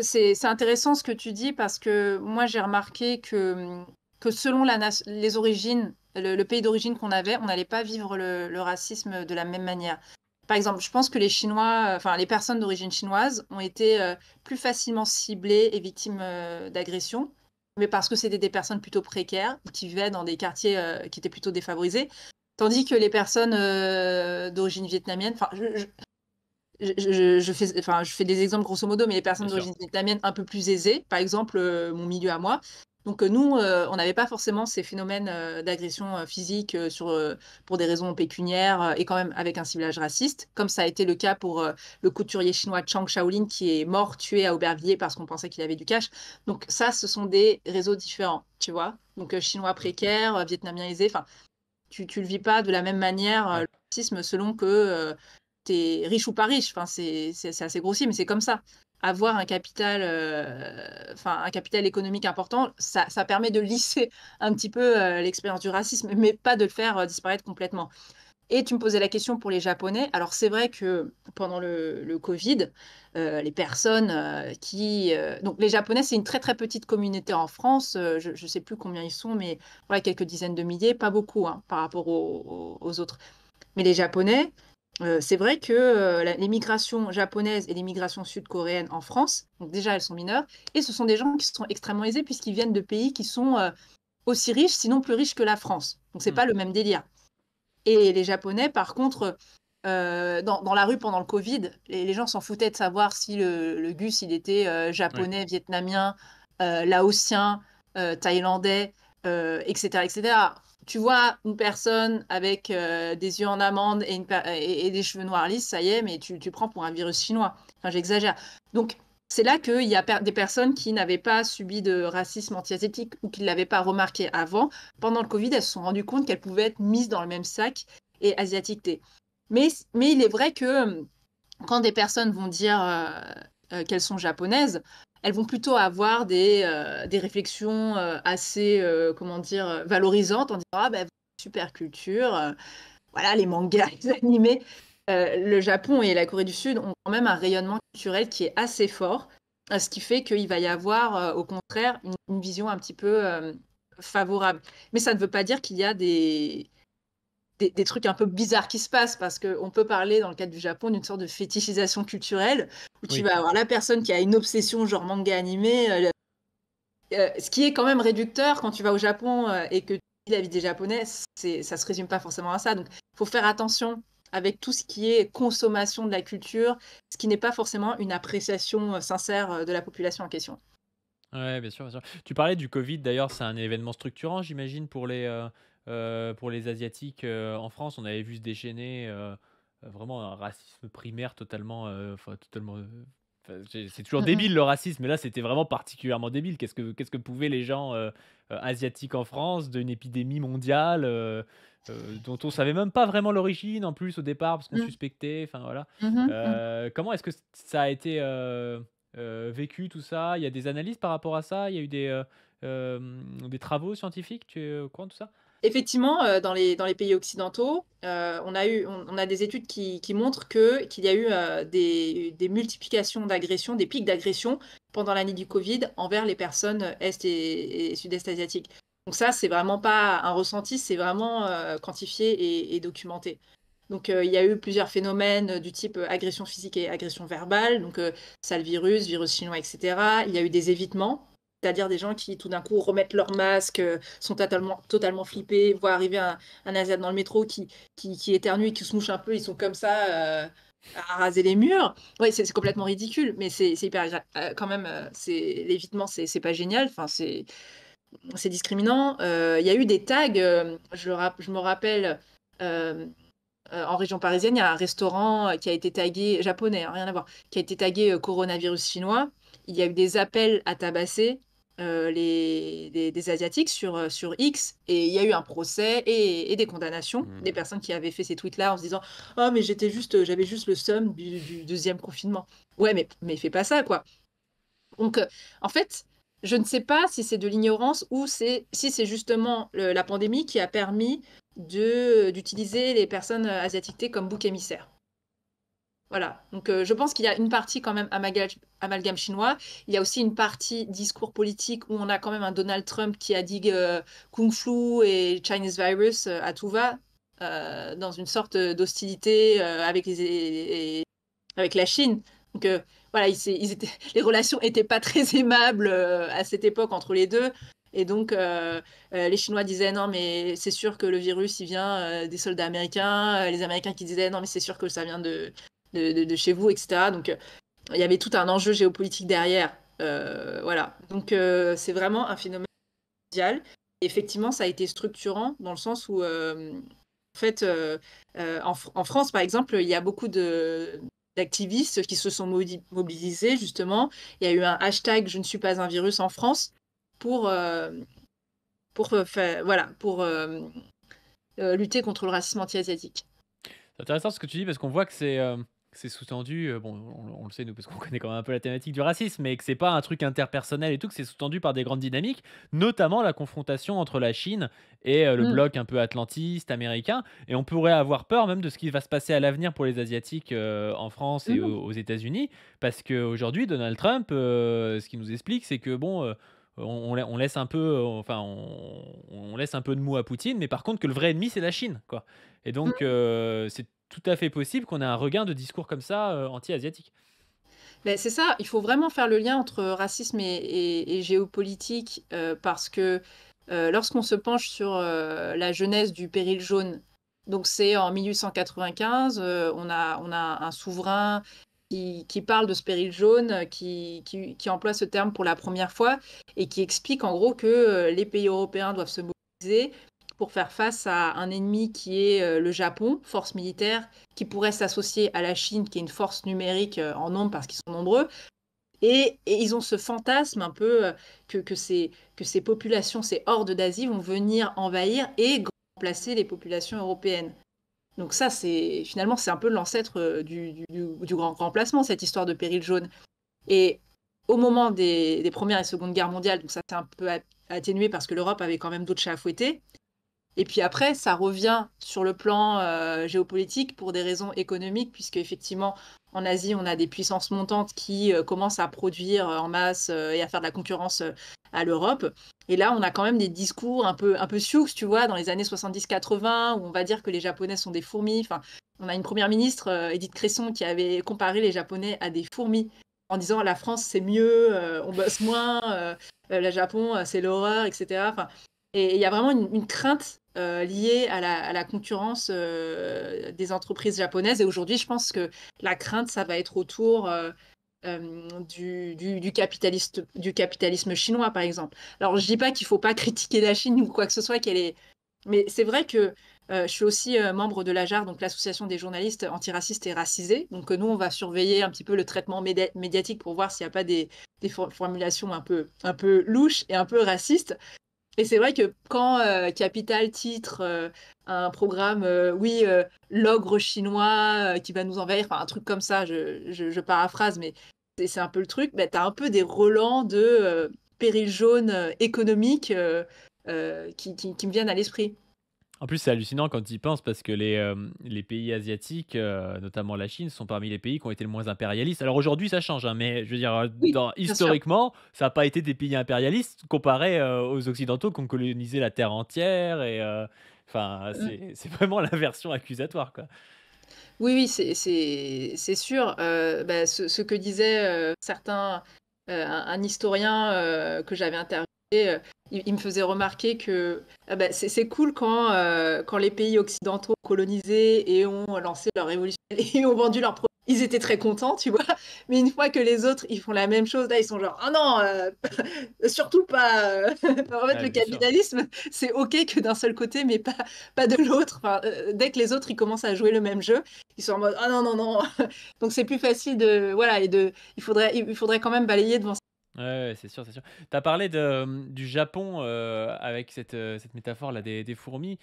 c'est intéressant ce que tu dis parce que moi j'ai remarqué que selon les origines, le pays d'origine qu'on avait, on n'allait pas vivre le racisme de la même manière. Par exemple, je pense que les Chinois, enfin les personnes d'origine chinoise ont été plus facilement ciblées et victimes d'agressions, mais parce que c'était des personnes plutôt précaires qui vivaient dans des quartiers qui étaient plutôt défavorisés. Tandis que les personnes d'origine vietnamienne, je fais des exemples grosso modo, mais les personnes Bien sûr. d'origine vietnamienne un peu plus aisées, par exemple mon milieu à moi. Donc nous, on n'avait pas forcément ces phénomènes d'agression physique pour des raisons pécuniaires et quand même avec un ciblage raciste, comme ça a été le cas pour le couturier chinois Chang Shaolin qui est mort tué à Aubervilliers parce qu'on pensait qu'il avait du cash. Donc ça, ce sont des réseaux différents, tu vois. Donc chinois Mmh. précaires, vietnamiens aisés, enfin, tu le vis pas de la même manière, Ouais. le racisme, selon que tu es riche ou pas riche. Enfin, c'est assez grossier, mais c'est comme ça. Avoir un capital économique important, ça permet de lisser un petit peu l'expérience du racisme, mais pas de le faire disparaître complètement. Et tu me posais la question pour les Japonais. Alors, c'est vrai que pendant le Covid, les personnes donc, les Japonais, c'est une très, très petite communauté en France. Je ne sais plus combien ils sont, mais voilà, quelques dizaines de milliers, pas beaucoup hein, par rapport aux autres. Mais les Japonais, c'est vrai que les migrations japonaises et les migrations sud-coréennes en France, donc déjà, elles sont mineures. Et ce sont des gens qui sont extrêmement aisés puisqu'ils viennent de pays qui sont aussi riches, sinon plus riches que la France. Donc, c'est Mmh. pas le même délire. Et les Japonais, par contre, dans la rue pendant le Covid, les gens s'en foutaient de savoir si le Gus, il était Ouais. japonais, vietnamien, laotien, thaïlandais, etc., etc. Tu vois une personne avec des yeux en amande et des cheveux noirs lisses, ça y est, mais tu prends pour un virus chinois. Enfin, j'exagère. Donc, c'est là qu'il y a des personnes qui n'avaient pas subi de racisme anti-asiatique ou qui ne l'avaient pas remarqué avant. Pendant le Covid, elles se sont rendues compte qu'elles pouvaient être mises dans le même sac et asiatique T. Mais il est vrai que quand des personnes vont dire qu'elles sont japonaises, elles vont plutôt avoir des réflexions assez, comment dire, valorisantes en disant ah ben super culture, voilà les mangas, les animés. Le Japon et la Corée du Sud ont quand même un rayonnement culturel qui est assez fort, ce qui fait qu'il va y avoir au contraire une vision un petit peu favorable. Mais ça ne veut pas dire qu'il y a des trucs un peu bizarres qui se passent parce qu'on peut parler dans le cadre du Japon d'une sorte de fétichisation culturelle où tu Oui. vas avoir la personne qui a une obsession genre manga animé, ce qui est quand même réducteur quand tu vas au Japon et que tu vis la vie des Japonais, ça se résume pas forcément à ça. Donc il faut faire attention avec tout ce qui est consommation de la culture, ce qui n'est pas forcément une appréciation sincère de la population en question. Ouais, bien sûr, bien sûr. Tu parlais du Covid d'ailleurs, c'est un événement structurant, j'imagine, pour les Asiatiques, en France. On avait vu se déchaîner, vraiment un racisme primaire totalement, enfin totalement, enfin, c'est toujours Mm, mm. débile le racisme, mais là, c'était vraiment particulièrement débile. Qu'est-ce que pouvaient les gens, asiatiques en France d'une épidémie mondiale, dont on savait même pas vraiment l'origine en plus au départ parce qu'on Mm. suspectait, enfin voilà. Mhm, mm. Comment est-ce que ça a été, vécu tout ça? Il y a des analyses par rapport à ça? Il y a eu des travaux scientifiques? Tu es au courant de tout ça? Effectivement, dans les pays occidentaux, on a des études qui montrent qu'il y a eu, des multiplications d'agressions, des pics d'agression pendant l'année du covid envers les personnes, est et sud-est asiatiques. Donc ça, c'est vraiment pas un ressenti, c'est vraiment, quantifié et documenté. Donc, il y a eu plusieurs phénomènes, du type, agression physique et agression verbale, donc, sale virus chinois et cetera. Il y a eu des évitements, c'est-à-dire des gens qui tout d'un coup remettent leur masque, sont totalement flippés, voient arriver un Asiate dans le métro qui éternue et qui se mouche un peu, ils sont comme ça, à raser les murs. Ouais, c'est complètement ridicule, mais c'est hyper quand même, l'évitement, c'est pas génial, enfin, c'est discriminant. Il y a eu des tags, je me rappelle, en région parisienne, il y a un restaurant, qui a été tagué japonais, hein, rien à voir, qui a été tagué, coronavirus chinois. Il y a eu des appels à tabasser, des asiatiques sur X, et il y a eu un procès et des condamnations, des personnes qui avaient fait ces tweets-là en se disant: «Oh mais j'avais juste le seum du 2e confinement». Ouais, mais fais pas ça, quoi. Donc, en fait, je ne sais pas si c'est de l'ignorance ou si c'est justement la pandémie qui a permis d'utiliser les personnes asiatiques comme bouc émissaire. Voilà. Donc, je pense qu'il y a une partie quand même amalgame chinois. Il y a aussi une partie discours politique où on a quand même un Donald Trump qui a dit Kung Flu et Chinese virus à tout va, dans une sorte d'hostilité avec la Chine. Donc, voilà, les relations n'étaient pas très aimables à cette époque entre les deux. Et donc, les Chinois disaient non, mais c'est sûr que le virus, il vient des soldats américains. Les Américains qui disaient non, mais c'est sûr que ça vient de chez vous, etc. Donc, il y avait tout un enjeu géopolitique derrière. Voilà. Donc, c'est vraiment un phénomène mondial. Et effectivement, ça a été structurant dans le sens où, en fait, en France, par exemple, il y a beaucoup d'activistes qui se sont mobilisés, justement. Il y a eu un hashtag Je ne suis pas un virus en France pour, lutter contre le racisme anti-asiatique. C'est intéressant ce que tu dis parce qu'on voit que c'est sous-tendu, bon, on le sait nous parce qu'on connaît quand même un peu la thématique du racisme, mais que c'est pas un truc interpersonnel et tout, que c'est sous-tendu par des grandes dynamiques, notamment la confrontation entre la Chine et le Mm. bloc un peu atlantiste américain, et on pourrait avoir peur même de ce qui va se passer à l'avenir pour les Asiatiques, en France et Mm. aux États-Unis. Parce qu'aujourd'hui Donald Trump, ce qu'il nous explique, c'est que bon, on laisse un peu, enfin on laisse un peu de mou à Poutine, mais par contre que le vrai ennemi c'est la Chine, quoi. Et donc, Mm. c'est tout à fait possible qu'on ait un regain de discours comme ça, anti-asiatique. Mais c'est ça, il faut vraiment faire le lien entre racisme et géopolitique, parce que lorsqu'on se penche sur la genèse du péril jaune, donc c'est en 1895, on a un souverain qui parle de ce péril jaune, qui emploie ce terme pour la première fois et qui explique en gros que les pays européens doivent se mobiliser pour faire face à un ennemi qui est le Japon, force militaire, qui pourrait s'associer à la Chine, qui est une force numérique en nombre parce qu'ils sont nombreux. Et ils ont ce fantasme un peu que ces populations, ces hordes d'Asie vont venir envahir et remplacer les populations européennes. Donc ça, finalement, c'est un peu l'ancêtre du grand remplacement, cette histoire de péril jaune. Et au moment des Première et Seconde Guerres mondiales, donc ça s'est un peu atténué parce que l'Europe avait quand même d'autres chats à fouetter. Et puis après, ça revient sur le plan géopolitique pour des raisons économiques, puisque effectivement, en Asie, on a des puissances montantes qui commencent à produire en masse et à faire de la concurrence à l'Europe. Et là, on a quand même des discours un peu sioux, tu vois, dans les années 70-80, où on va dire que les Japonais sont des fourmis. Enfin, on a une première ministre, Edith Cresson, qui avait comparé les Japonais à des fourmis, en disant la France, c'est mieux, on bosse moins, le Japon, c'est l'horreur, etc. Enfin, et il y a vraiment une crainte liée à la concurrence des entreprises japonaises. Et aujourd'hui, je pense que la crainte, ça va être autour du capitalisme chinois, par exemple. Alors, je dis pas qu'il faut pas critiquer la Chine ou quoi que ce soit, mais c'est vrai que je suis aussi membre de l'AJAR, donc l'Association des journalistes antiracistes et racisés. Donc, nous, on va surveiller un petit peu le traitement médiatique pour voir s'il n'y a pas des formulations un peu louches et un peu racistes. Et c'est vrai que quand Capital titre un programme, oui, l'ogre chinois qui va nous envahir, enfin un truc comme ça, je paraphrase, mais c'est un peu le truc, bah, tu as un peu des relents périls jaunes économiques qui me viennent à l'esprit. En plus, c'est hallucinant quand tu y penses parce que les pays asiatiques, notamment la Chine, sont parmi les pays qui ont été le moins impérialistes. Alors aujourd'hui, ça change, hein, mais je veux dire, Oui, bien sûr. historiquement, ça n'a pas été des pays impérialistes comparé aux Occidentaux qui ont colonisé la Terre entière. Et enfin, Mm. c'est vraiment l'inversion accusatoire, quoi. Oui, oui, c'est sûr. Bah, ce que disait un historien que j'avais interviewé, il me faisait remarquer que bah, c'est cool quand les pays occidentaux ont colonisé et ont lancé leur révolution et ont vendu leurs produits. Ils étaient très contents, tu vois. Mais une fois que les autres, ils font la même chose, là, ils sont genre, ah non, surtout pas. En fait, Ouais, le bien sûr. capitalisme, c'est OK que d'un seul côté, mais pas de l'autre. Enfin, dès que les autres, ils commencent à jouer le même jeu, ils sont en mode, ah non, non, non. Donc c'est plus facile de. Voilà, il faudrait quand même balayer devant ça. Ouais, ouais, c'est sûr, c'est sûr. Tu as parlé du Japon, avec cette métaphore-là des fourmis.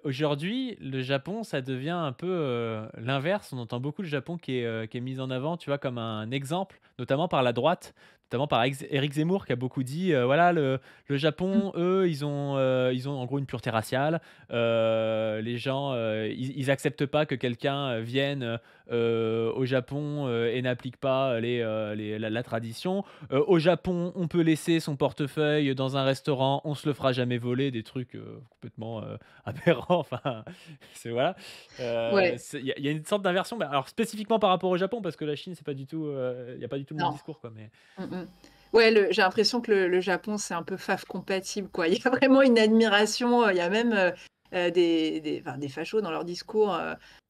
Aujourd'hui, le Japon, ça devient un peu, l'inverse. On entend beaucoup le Japon qui est mis en avant, tu vois, comme un exemple, notamment par la droite, notamment par Éric Zemmour qui a beaucoup dit, voilà, le Japon, eux, ils ont en gros une pureté raciale. Les gens, ils acceptent pas que quelqu'un, vienne, au Japon, et n'applique pas la tradition. Au Japon, on peut laisser son portefeuille dans un restaurant, on se le fera jamais voler, des trucs complètement aberrants. Enfin, c'est voilà. Ouais, Il y a une sorte d'inversion. Bah, alors spécifiquement par rapport au Japon, parce que la Chine, c'est pas du tout, il y a pas du tout le même non. discours, quoi. Mais Mm, mm. Ouais, j'ai l'impression que le Japon, c'est un peu faf compatible, quoi. Il y a vraiment une admiration. Il y a même enfin, des fachos dans leur discours,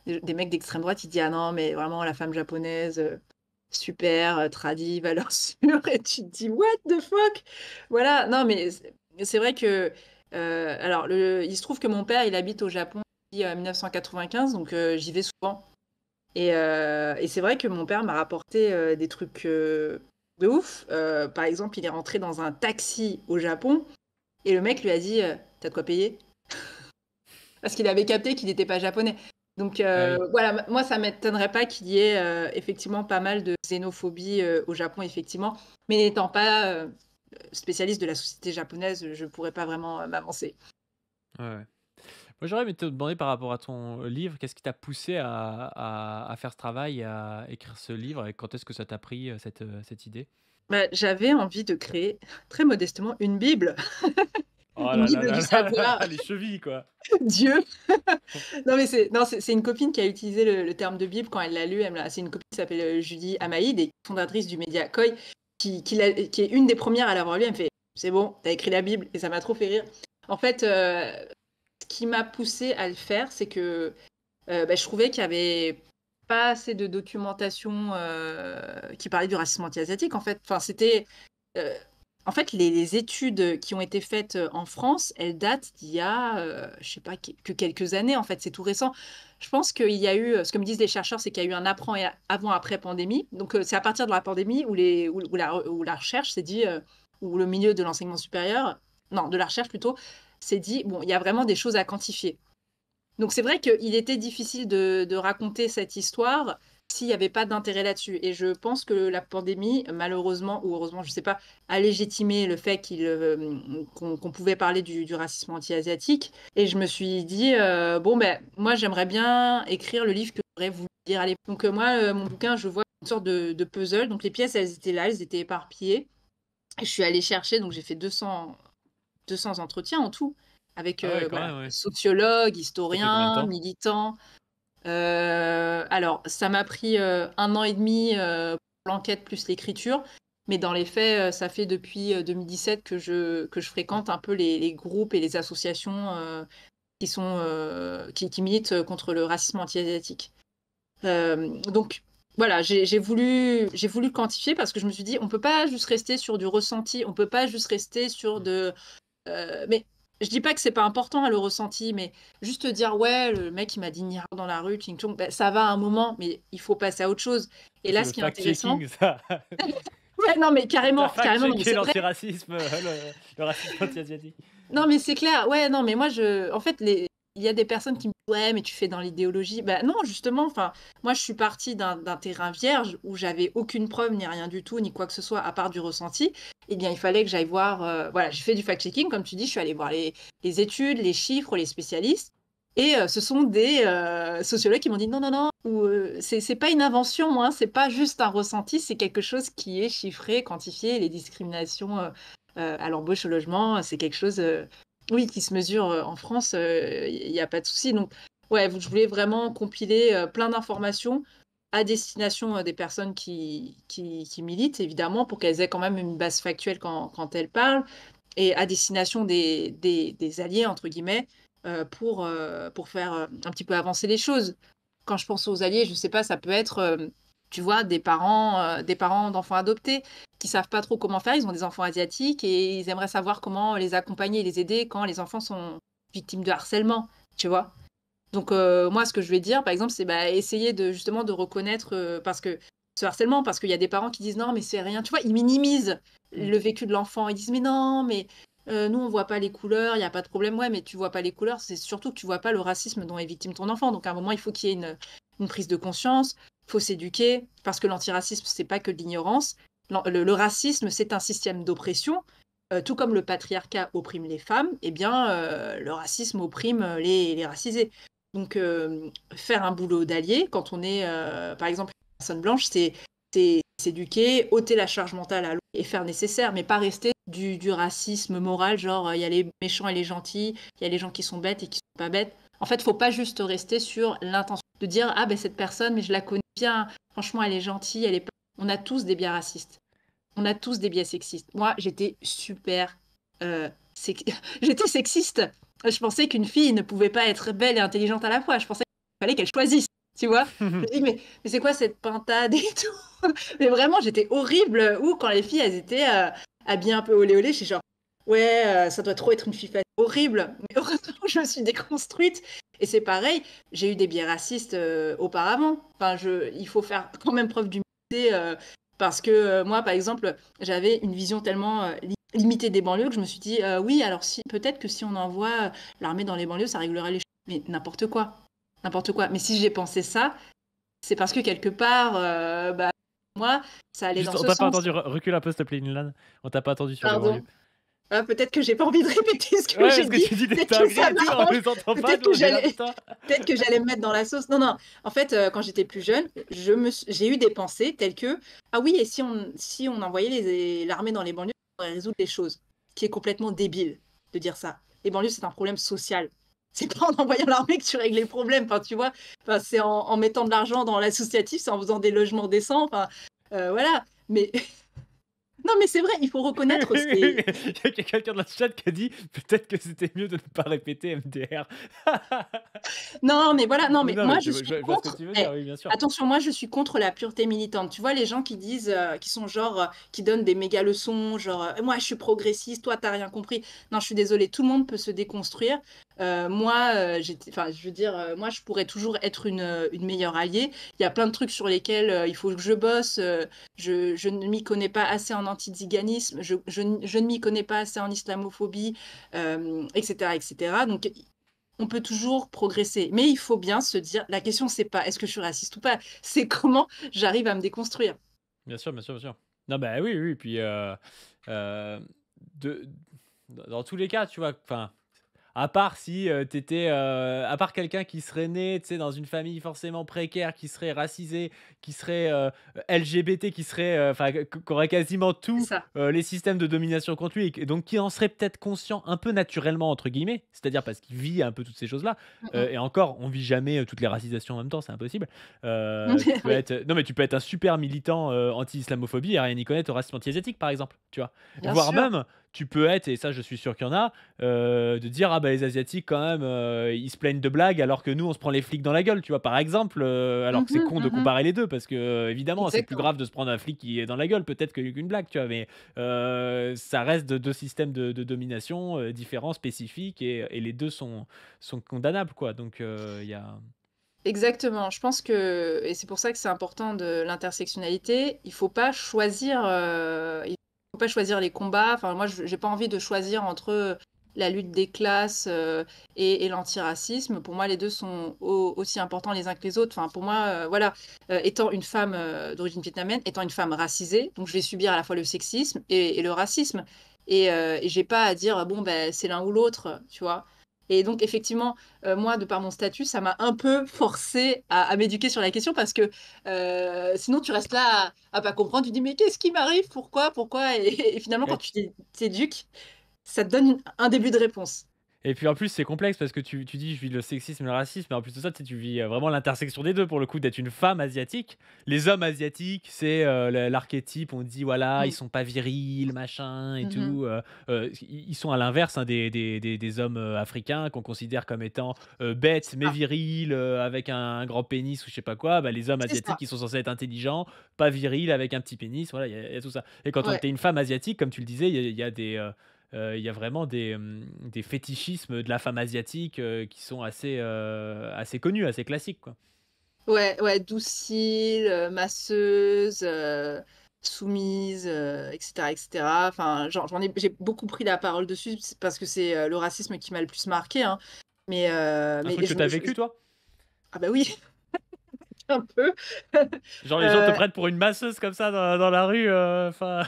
des mecs d'extrême droite, ils disent, ah non, mais vraiment, la femme japonaise, super, tradie, valeur sûre. Et tu te dis, what the fuck? Voilà, non, mais c'est vrai que. Alors, il se trouve que mon père, il habite au Japon depuis 1995, donc j'y vais souvent. Et c'est vrai que mon père m'a rapporté des trucs de ouf. Par exemple, il est rentré dans un taxi au Japon et le mec lui a dit t'as de quoi payer? Parce qu'il avait capté qu'il n'était pas japonais. Donc ah oui. voilà, moi ça m'étonnerait pas qu'il y ait effectivement pas mal de xénophobie au Japon, effectivement. Mais n'étant pas spécialiste de la société japonaise, je pourrais pas vraiment m'avancer. Ouais, ouais. Moi, j'aurais aimé te demander par rapport à ton livre, qu'est-ce qui t'a poussé à faire ce travail, à écrire ce livre, et quand est-ce que ça t'a pris cette idée? Bah, j'avais envie de créer très modestement une Bible, Oh une là là Bible là du là savoir. là, les chevilles, quoi. Dieu. Non, mais c'est une copine qui a utilisé le terme de Bible quand elle l'a lu. C'est une copine qui s'appelle Judy Amaïd, et fondatrice du média Koi, qui est une des premières à l'avoir lu. Elle me fait c'est bon, t'as écrit la Bible, et ça m'a trop fait rire. En fait, ce qui m'a poussé à le faire, c'est que bah, je trouvais qu'il y avait pas assez de documentation qui parlait du racisme anti-asiatique. En fait, enfin, euh, en fait, les études qui ont été faites en France, elles datent d'il y a, je sais pas, que quelques années. En fait, c'est tout récent. Je pense qu'il y a eu, ce que me disent les chercheurs, c'est qu'il y a eu un avant-après pandémie. Donc, c'est à partir de la pandémie où la recherche s'est dit, ou le milieu de l'enseignement supérieur, non, de la recherche plutôt, s'est dit, bon, il y a vraiment des choses à quantifier. Donc c'est vrai qu'il était difficile de raconter cette histoire s'il n'y avait pas d'intérêt là-dessus. Et je pense que la pandémie, malheureusement ou heureusement, je ne sais pas, a légitimé le fait qu'on pouvait parler du racisme anti-asiatique. Et je me suis dit, bon, ben, moi, j'aimerais bien écrire le livre que j'aurais voulu lire à l'époque. Donc moi, mon bouquin, je vois une sorte de puzzle. Donc les pièces, elles étaient là, elles étaient éparpillées. Et je suis allée chercher, donc j'ai fait 200 entretiens en tout, avec Ah ouais, quand voilà, même, ouais. sociologues, Ça fait combien de historiens, temps? militants. Alors, ça m'a pris 1 an et demi pour l'enquête plus l'écriture, mais dans les faits, ça fait depuis 2017 que je fréquente un peu les groupes et les associations qui militent contre le racisme anti-asiatique. Donc, voilà, j'ai voulu le quantifier parce que je me suis dit, on peut pas juste rester sur du ressenti, on peut pas juste rester sur Mm. mais je dis pas que c'est pas important le ressenti, mais juste dire ouais, le mec il m'a dit Nihao dans la rue, Ching Chong, ben, ça va un moment, mais il faut passer à autre chose. Et Ça, là, c'est ce le qui est intéressant, fact-checking, ça. ouais, non, mais T'as carrément, carrément, non, mais fact-checké c'est vrai. l'antiracisme, le racisme anti-asiatique. Non, mais c'est clair. Ouais, non, mais moi, en fait, il y a des personnes qui me disent ouais, mais tu fais dans l'idéologie. Bah non, justement, enfin, moi je suis partie d'un terrain vierge où j'avais aucune preuve ni rien du tout, ni quoi que ce soit à part du ressenti. Eh bien, il fallait que j'aille voir. Voilà, j'ai fait du fact-checking, comme tu dis, je suis allée voir les études, les chiffres, les spécialistes. Et ce sont des sociologues qui m'ont dit non, non, non, ou, c'est pas une invention, hein, c'est pas juste un ressenti, c'est quelque chose qui est chiffré, quantifié. Les discriminations à l'embauche au logement, c'est quelque chose, oui, qui se mesure en France, il n'y a pas de souci. Donc, ouais, je voulais vraiment compiler plein d'informations à destination des personnes qui militent, évidemment, pour qu'elles aient quand même une base factuelle quand elles parlent, et à destination des alliés, entre guillemets, pour faire un petit peu avancer les choses. Quand je pense aux alliés, je sais pas, ça peut être, tu vois, des parents d'enfants adoptés qui savent pas trop comment faire. Ils ont des enfants asiatiques et ils aimeraient savoir comment les accompagner et les aider quand les enfants sont victimes de harcèlement, tu vois. Donc moi, ce que je vais dire, par exemple, c'est essayer justement de reconnaître parce que ce harcèlement, parce qu'il y a des parents qui disent non, mais c'est rien. Tu vois, ils minimisent le vécu de l'enfant. Ils disent mais non, mais nous, on voit pas les couleurs, il n'y a pas de problème. Ouais, mais tu vois pas les couleurs, c'est surtout que tu vois pas le racisme dont est victime ton enfant. Donc à un moment, il faut qu'il y ait une prise de conscience, il faut s'éduquer, parce que l'antiracisme, c'est pas que de l'ignorance. Le racisme, c'est un système d'oppression. Tout comme le patriarcat opprime les femmes, eh bien, le racisme opprime les racisés. Donc, faire un boulot d'allié, quand on est, par exemple, une personne blanche, c'est s'éduquer, ôter la charge mentale à l'autre et faire nécessaire, mais pas rester du racisme moral, genre il y a les méchants et les gentils, il y a les gens qui sont bêtes et qui sont pas bêtes. En fait, faut pas juste rester sur l'intention de dire ah ben cette personne, mais je la connais bien, franchement elle est gentille, elle est pas. On a tous des biais racistes, on a tous des biais sexistes. Moi, j'étais super, j'étais sexiste. Je pensais qu'une fille ne pouvait pas être belle et intelligente à la fois. Je pensais qu'il fallait qu'elle choisisse, tu vois. Je me dis, mais c'est quoi cette pintade et tout. Mais vraiment, j'étais horrible. Ou quand les filles, elles étaient habillées un peu olé olé, j'étais genre, ouais, ça doit trop être une fille horrible. Mais heureusement, je me suis déconstruite. Et c'est pareil, j'ai eu des biais racistes auparavant. Enfin, il faut faire quand même preuve d'humilité parce que moi, par exemple, j'avais une vision tellement limitée des banlieues que je me suis dit, oui, alors peut-être que si on envoie l'armée dans les banlieues, ça réglerait les choses. Mais n'importe quoi. N'importe quoi. Mais si j'ai pensé ça, c'est parce que quelque part, moi, ça allait Juste, dans on ce t'a pas sens. entendu. Recule un peu, s'il te plaît, Nilan. On t'a pas entendu sur les Pardon. banlieues. Ah, peut-être que j'ai pas envie de répéter ce que Ouais, j'ai parce que dit. tu dis des Peut-être que ça dingueries et tout, on m'arrange. les entend pas, Peut-être nous, que on est là, j'allais putain. peut-être que j'allais me mettre dans la sauce. Non, non. En fait, quand j'étais plus jeune, j'ai eu des pensées telles que ah oui, et si on envoyait l'armée dans les banlieues, on pourrait résoudre les choses. Ce qui est complètement débile de dire ça. Les banlieues, c'est un problème social. C'est pas en envoyant l'armée que tu règles les problèmes. Enfin, tu vois, enfin, c'est en mettant de l'argent dans l'associatif, c'est en faisant des logements décents. Enfin, voilà. Mais non, mais c'est vrai, il faut reconnaître Oui, oui, ces. oui, il y a quelqu'un dans le chat qui a dit peut-être que c'était mieux de ne pas répéter MDR. Non, mais voilà, non, Mais mais non, moi mais je suis je vois ce que contre. tu veux dire, oui, bien sûr. Attention, moi je suis contre la pureté militante. Tu vois, les gens qui disent, qui sont genre, qui donnent des méga leçons, genre, moi je suis progressiste, toi t'as rien compris. Non, je suis désolée, tout le monde peut se déconstruire. Moi, enfin, je veux dire, moi je pourrais toujours être une meilleure alliée. Il y a plein de trucs sur lesquels il faut que je bosse. Je ne m'y connais pas assez en antiziganisme, je ne m'y connais pas assez en islamophobie, etc., etc. Donc on peut toujours progresser. Mais il faut bien se dire, la question, c'est pas est-ce que je suis raciste ou pas, c'est comment j'arrive à me déconstruire. Bien sûr, bien sûr, bien sûr. Non, bah oui, oui, puis euh, de, dans tous les cas, tu vois, enfin, à part si à part quelqu'un qui serait né, tu sais, dans une famille forcément précaire, qui serait racisé, qui serait LGBT, qui serait, enfin, qui aurait quasiment C'est tous ça. les systèmes de domination contre lui, et donc qui en serait peut-être conscient un peu naturellement entre guillemets, c'est-à-dire parce qu'il vit un peu toutes ces choses-là. Mm, Et encore, on vit jamais toutes les racisations en même temps, c'est impossible. mm. Tu peux Oui, être, non mais tu peux être un super militant anti-islamophobie et rien y connaître au racisme anti-asiatique, par exemple, tu vois. bien Voire sûr. même, tu peux être, et ça je suis sûr qu'il y en a, de dire ah bah les asiatiques quand même ils se plaignent de blagues alors que nous on se prend les flics dans la gueule, tu vois, par exemple, alors que c'est Mhm, con de mhm. comparer les deux parce que évidemment c'est plus Exactement. grave de se prendre un flic qui est dans la gueule peut-être qu'une blague, tu vois, mais ça reste deux systèmes de domination différents, spécifiques, et les deux sont condamnables, quoi, donc il y a. Exactement. Je pense que, et c'est pour ça que c'est important de l'intersectionnalité, il faut pas choisir, il faut pas choisir les combats. Enfin, moi, j'ai pas envie de choisir entre la lutte des classes et l'antiracisme, pour moi, les deux sont aussi importants les uns que les autres. Enfin, pour moi, voilà, étant une femme d'origine vietnamienne, étant une femme racisée, donc je vais subir à la fois le sexisme et le racisme. Et j'ai pas à dire, bon, ben, c'est l'un ou l'autre, tu vois. Et donc, effectivement, moi, de par mon statut, ça m'a un peu forcé à m'éduquer sur la question parce que sinon, tu restes là à pas comprendre. Tu dis, mais qu'est-ce qui m'arrive? Pourquoi? Et finalement, quand Et tu t'éduques, ça te donne un début de réponse. Et puis en plus, c'est complexe parce que tu dis: «Je vis le sexisme et le racisme», mais en plus de ça, tu sais, tu vis, vraiment l'intersection des 2 pour le coup, d'être une femme asiatique. Les hommes asiatiques, c'est, l'archétype, on dit: «Voilà, ils Mm. sont pas virils, machin et Mhm. tout», ils sont à l'inverse, hein, des hommes, africains qu'on considère comme étant, bêtes C'est mais ça. virils, avec un grand pénis ou je sais pas quoi. Bah, les hommes C'est asiatiques, ça. ils sont censés être intelligents, pas virils, avec un petit pénis. Voilà, il y a tout ça. Et quand on Ouais. tu une femme asiatique, comme tu le disais, il y a vraiment des fétichismes de la femme asiatique, qui sont assez connus, assez classiques, quoi. Ouais, ouais, docile, masseuse, soumise, etc., etc. Enfin, j'ai beaucoup pris la parole dessus parce que c'est le racisme qui m'a le plus marqué, hein. Mais, Un truc que tu as vécu, toi? ah bah oui, un peu. Genre les gens te Euh, prennent pour une masseuse comme ça dans la rue, enfin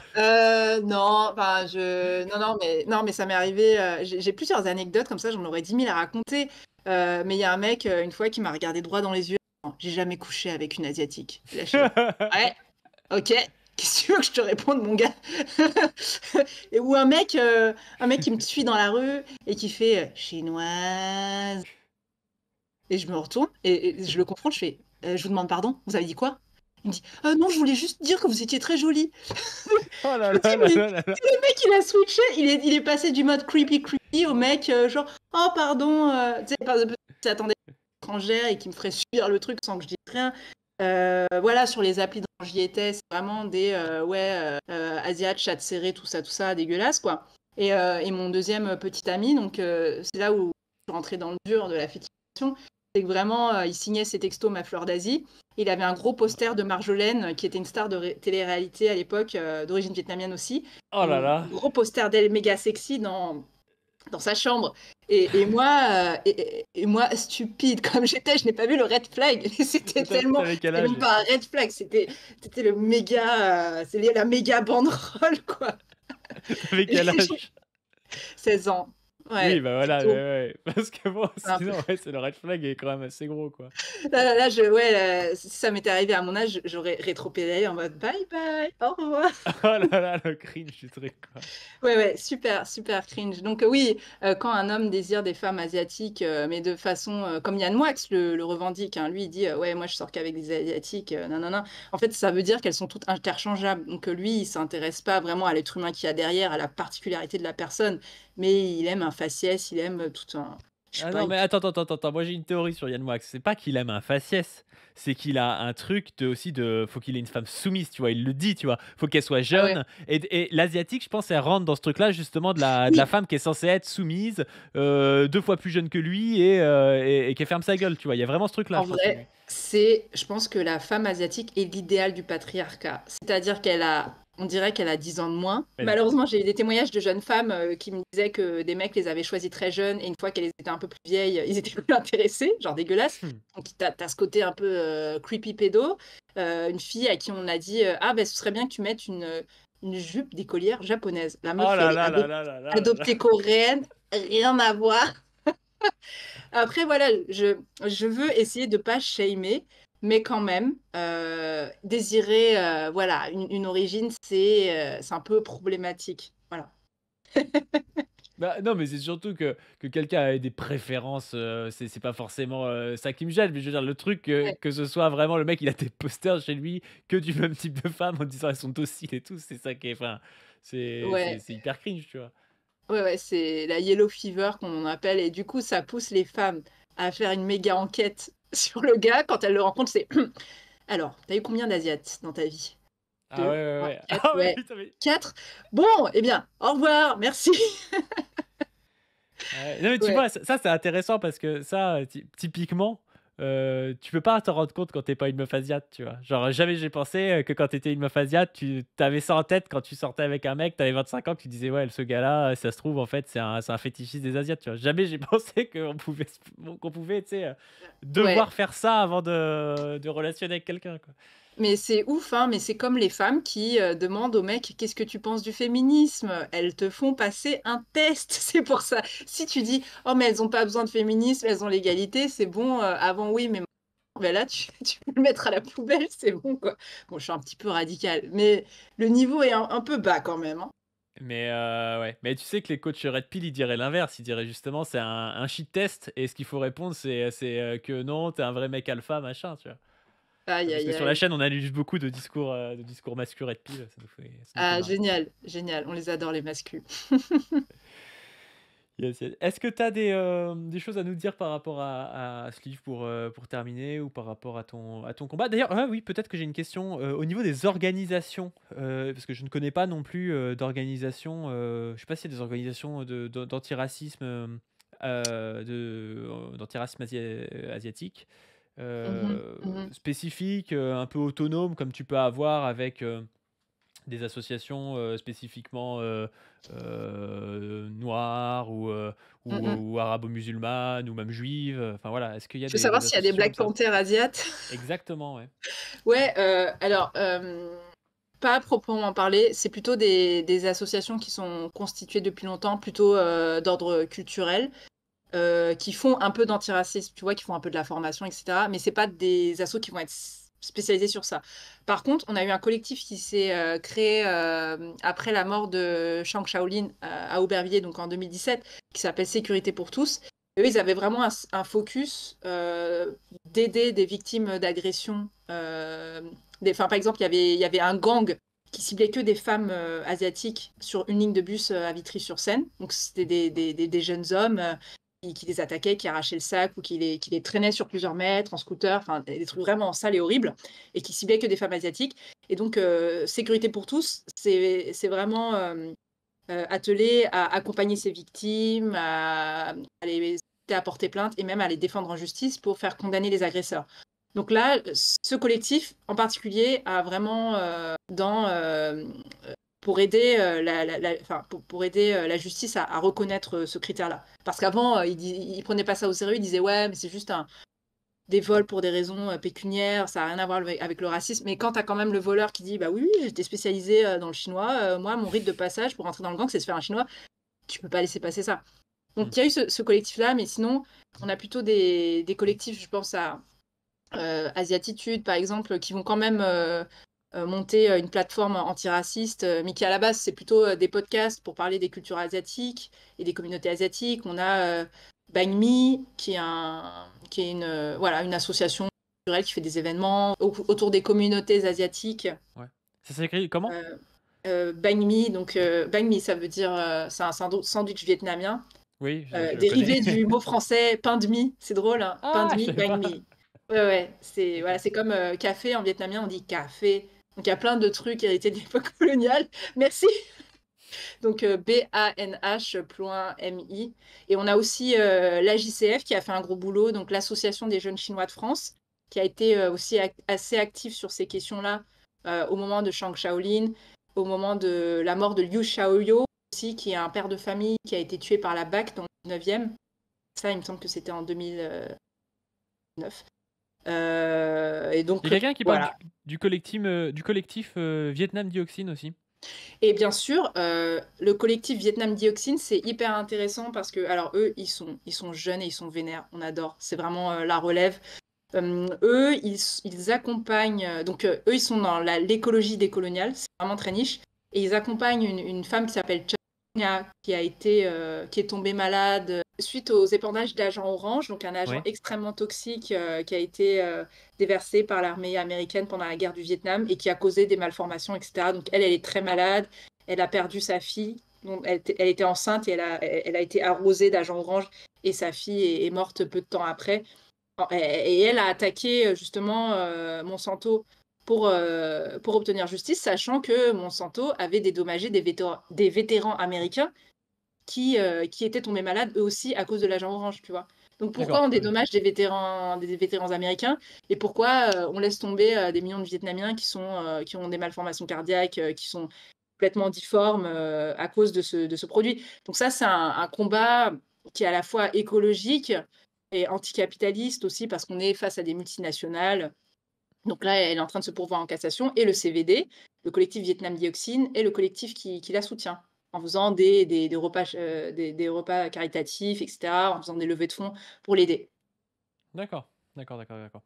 non, enfin, non, mais ça m'est arrivé. J'ai plusieurs anecdotes comme ça, j'en aurais 10 000 à raconter. Mais il y a un mec, une fois, qui m'a regardé droit dans les yeux. J'ai jamais couché avec une asiatique. Et là, je suis là. Ouais, ok. Qu'est-ce que tu veux que je te réponde, mon gars? Ou un mec qui me suit dans la rue et qui fait chinoise. Et je me retourne et je le confronte. Je fais, je vous demande pardon. Vous avez dit quoi? Il me dit, non, je voulais juste dire que vous étiez très jolie. Oh là Je me là dis, là mais là là là. le mec, il a switché, il est passé du mode creepy au mec, genre, oh pardon, tu sais, peut-être qu'il s'attendait à une étrangère et qui me ferait subir le truc sans que je dise rien. Voilà, sur les applis dont j'y étais, c'est vraiment des, ouais, Asiates, chat serré, tout ça, dégueulasse, quoi. Et mon deuxième petit ami, donc c'est là où je suis rentrée dans le dur de la fétichisation, c'est que vraiment, il signait ses textos Ma Fleur d'Asie. Il avait un gros poster de Marjolaine, qui était une star de télé-réalité à l'époque, d'origine vietnamienne aussi. Oh là Un là. gros poster d'elle méga sexy dans sa chambre. Et moi, et moi, stupide comme j'étais, je n'ai pas vu le red flag. C'était tellement, Tu quel c'était même âge? pas un red flag, c'était le méga, c'est la méga banderole, quoi. Tu Et quel j'ai âge? 16 ans. Oui, Ouais, bah, c'est voilà, ouais, tôt. ouais. Parce que bon, C'est un peu. sinon, ouais, c'est le red flag est quand même assez gros, quoi. Là, ouais, si ça m'était arrivé à mon âge, j'aurais rétropédalé en mode bye bye, au revoir. Oh là là, le cringe du truc, quoi. Ouais, ouais, super, super cringe. Donc oui, quand un homme désire des femmes asiatiques, mais de façon, comme Yann Moix le revendique, hein, lui il dit, ouais, moi je sors qu'avec des asiatiques, non, non, non. En fait, ça veut dire qu'elles sont toutes interchangeables. Donc lui, il s'intéresse pas vraiment à l'être humain qu'il y a derrière, à la particularité de la personne, mais il aime un faciès, il aime tout un, je sais Ah pas, non, mais attends, moi j'ai une théorie sur Yann Moix. C'est pas qu'il aime un faciès, c'est qu'il a un truc de aussi de faut qu'il ait une femme soumise, tu vois? Il le dit, tu vois? Faut qu'elle soit ah ouais. jeune et l'asiatique, je pense, elle rentre dans ce truc-là justement de la Oui, femme qui est censée être soumise, 2 fois plus jeune que lui et qui ferme sa gueule, tu vois? Il y a vraiment ce truc-là, en je pense, chez vrai, lui. je pense que la femme asiatique est l'idéal du patriarcat. C'est-à-dire on dirait qu'elle a 10 ans de moins. Elle Malheureusement, j'ai eu des témoignages de jeunes femmes qui me disaient que des mecs les avaient choisies très jeunes et une fois qu'elles étaient un peu plus vieilles, ils étaient plus intéressés, genre dégueulasse. Donc t'as ce côté un peu creepy pédo. Une fille à qui on a dit ah ben ce serait bien que tu mettes une jupe d'écolière japonaise. La oh meuf, elle là est là là là là là là là. adoptée coréenne, rien à voir. Après, voilà, je veux essayer de pas shamer, mais quand même, désirer voilà, une origine, c'est un peu problématique. Voilà. Bah, non, mais c'est surtout que quelqu'un ait des préférences, c'est pas forcément, ça qui me gêne, mais je veux dire le truc Ouais, que ce soit vraiment le mec, il a des posters chez lui que du même type de femme en disant: «Elles sont dociles et tout», c'est ça qui est enfin, ouais, c'est hyper cringe, tu vois? ouais, ouais, c'est la yellow fever qu'on appelle, et du coup, ça pousse les femmes à faire une méga enquête sur le gars quand elles le rencontrent. C'est alors, t'as eu combien d'asiates dans ta vie? Ah ouais, Deux, ouais, trois, ouais. quatre, Ah ouais, ouais, putain, mais quatre. Bon, eh bien, au revoir, merci. ouais. Non, mais tu Ouais, vois, ça c'est intéressant parce que ça, typiquement, tu peux pas t'en rendre compte quand t'es pas une meuf asiate, tu vois? Genre, jamais j'ai pensé, que quand t'étais une meuf asiate, tu avais ça en tête quand tu sortais avec un mec, t'avais 25 ans, que tu disais: «Ouais, ce gars-là, ça se trouve, en fait, c'est un fétichiste des asiates», tu vois? Jamais j'ai pensé qu'on pouvait, tu sais, Ouais. devoir faire ça avant de relationner avec quelqu'un, quoi. Mais c'est ouf, hein, mais c'est comme les femmes qui, demandent aux mecs: «Qu'est-ce que tu penses du féminisme?» Elles te font passer un test, c'est pour ça. Si tu dis: «Oh mais elles ont pas besoin de féminisme, elles ont l'égalité, c'est bon, avant oui, mais bah là tu peux le mettre à la poubelle, c'est bon quoi». Bon, je suis un petit peu radicale, mais le niveau est un peu bas quand même, hein. Mais ouais, mais tu sais que les coachs Red Pill, ils diraient l'inverse. Ils diraient justement: «C'est un shit test et ce qu'il faut répondre, c'est que non, t'es un vrai mec alpha, machin», tu vois? Aïe, Parce que aïe, sur la aïe. chaîne, on analyse beaucoup de discours masculins Red Pill, ça nous fait Ah marrer. génial, génial, on les adore les mascus. Yes, yes. Est-ce que tu as des choses à nous dire par rapport à ce livre pour terminer ou par rapport à ton combat? D'ailleurs, oui, peut-être que j'ai une question, au niveau des organisations, parce que je ne connais pas non plus, d'organisations, je sais pas s'il y a des organisations d'antiracisme, d'antiracisme asiatique, Mmh mh. Mmh. spécifiques, un peu autonomes comme tu peux avoir avec, des associations, spécifiquement, noires Mmh mh. ou arabo-musulmanes ou même juives, enfin voilà. Est-ce qu'il y a Je veux des savoir des s'il y a des associations comme Black ça? Panthers asiates? Exactement, ouais. Ouais, alors, pas à proprement parler, c'est plutôt des associations qui sont constituées depuis longtemps, plutôt, d'ordre culturel, qui font un peu d'antiracisme, tu vois? Qui font un peu de la formation et cetera, mais c'est pas des assos qui vont être spécialisés sur ça. Par contre, on a eu un collectif qui s'est, créé, après la mort de Zhang Shaolin, à Aubervilliers, donc en 2017, qui s'appelle Sécurité pour tous. Eux, ils avaient vraiment un focus, d'aider des victimes d'agressions, enfin, par exemple, il y avait un gang qui ciblait que des femmes, asiatiques sur une ligne de bus, à Vitry-sur-Seine. Donc c'était des jeunes hommes, qui les attaquaient, qui arrachaient le sac ou qui les traînaient sur plusieurs mètres en scooter, enfin des trucs vraiment sales et horribles et qui ciblaient que des femmes asiatiques. Et donc, Sécurité pour tous, c'est vraiment, attelé à accompagner ces victimes, à les aider à porter plainte et même à les défendre en justice pour faire condamner les agresseurs. Donc là, ce collectif en particulier a vraiment, pour aider, enfin, pour aider, la justice à reconnaître, ce critère-là. Parce qu'avant, ils prenaient pas ça au sérieux, ils disaient: «Ouais, mais c'est juste des vols pour des raisons, pécuniaires, ça a rien à voir avec le racisme». Mais quand tu as quand même le voleur qui dit: «Bah oui, oui, j'étais spécialisé, dans le chinois, moi mon rite de passage pour rentrer dans le gang, c'est se faire un chinois», tu peux pas laisser passer ça. Mmh. Donc il y a eu ce collectif-là, mais sinon, on a plutôt des collectifs, je pense à, Asiatitude, par exemple, qui vont quand même, monter, une plateforme antiraciste, mais qui à la base, c'est plutôt, des podcasts pour parler des cultures asiatiques et des communautés asiatiques. On a, Bang Me, qui est voilà, une association culturelle qui fait des événements autour des communautés asiatiques. Ouais. Ça s'écrit comment? Heu Banh Mi, donc banh mi, ça veut dire, c'est un sandwich vietnamien, Oui, je connais. dérivé du mot français pain de mie. C'est drôle, hein? Pain Ah! de Je mie, savais banh pas. mi. Ouais, ouais, c'est voilà, OK. c'est comme, café en vietnamien, on dit café. Donc il y a plein de trucs hérités de l'époque coloniale. Merci. Donc BANH point MI. Et on a aussi, l'AJCF qui a fait un gros boulot, donc l'Association des jeunes chinois de France, qui a été, aussi assez active sur ces questions-là, au moment de Zhang Shaolin, au moment de la mort de Liu Xiaoyou aussi, qui est un père de famille qui a été tué par la BAC dans le 19e. Ça, il me semble que c'était en 2009. Et Il y a donc, quelqu'un qui parle voilà. du collectif, Vietnam Dioxine aussi. Et bien sûr, le collectif Vietnam Dioxine, c'est hyper intéressant parce que, alors eux, ils sont jeunes et ils sont vénères. On adore. C'est vraiment, la relève. Eux, ils accompagnent, donc eux, ils sont dans l'écologie décoloniale, c'est vraiment très niche. Et ils accompagnent une femme qui s'appelle Chania, qui est tombée malade suite aux épandages d'agents orange, donc un agent Oui. extrêmement toxique, qui a été déversé par l'armée américaine pendant la guerre du Vietnam et qui a causé des malformations, etc. Donc elle est très malade, elle a perdu sa fille, donc elle était enceinte et elle a été arrosée d'agents orange et sa fille est morte peu de temps après. Et elle a attaqué, justement, Monsanto pour obtenir justice, sachant que Monsanto avait dédommagé des vétérans américains qui étaient tombés malades eux aussi à cause de l'agent orange, tu vois? Donc pourquoi D'accord. on dédommage des vétérans américains et pourquoi on laisse tomber des millions de Vietnamiens qui ont des malformations cardiaques, qui sont complètement difformes à cause de ce produit. Donc ça, c'est un combat qui est à la fois écologique et anticapitaliste aussi parce qu'on est face à des multinationales. Donc là, elle est en train de se pourvoir en cassation et le CVD, le collectif Vietnam Dioxine, est le collectif qui la soutient en faisant des repas caritatifs, etc., en faisant des levées de fonds pour l'aider. D'accord. D'accord, d'accord, d'accord.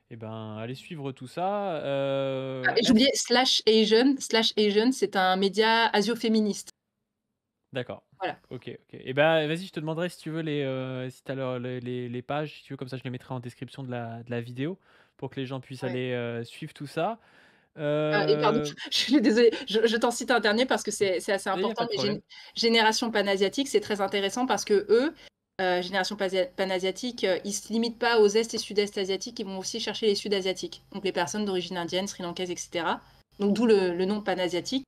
Et ben, allez suivre tout ça. Ah, et Est-ce j'oubliais /Asian, c'est un média asio-féministe. D'accord. Voilà. Ok, ok. Et ben, vas-y, je te demanderai si tu veux si t'as les pages, si tu veux, comme ça, je les mettrai en description de la vidéo pour que les gens puissent Ouais. aller suivre tout ça. Et pardon, Euh, je suis désolée, je t'en cite un dernier parce que c'est assez Il n'y a pas important, de mais problème. Génération Panasiatique, c'est très intéressant parce qu'eux, Génération Panasiatique, ils se limitent pas aux Est et Sud-Est asiatiques, ils vont aussi chercher les Sud-asiatiques, donc les personnes d'origine indienne, sri-lankaise, etc. Donc d'où le nom Panasiatique.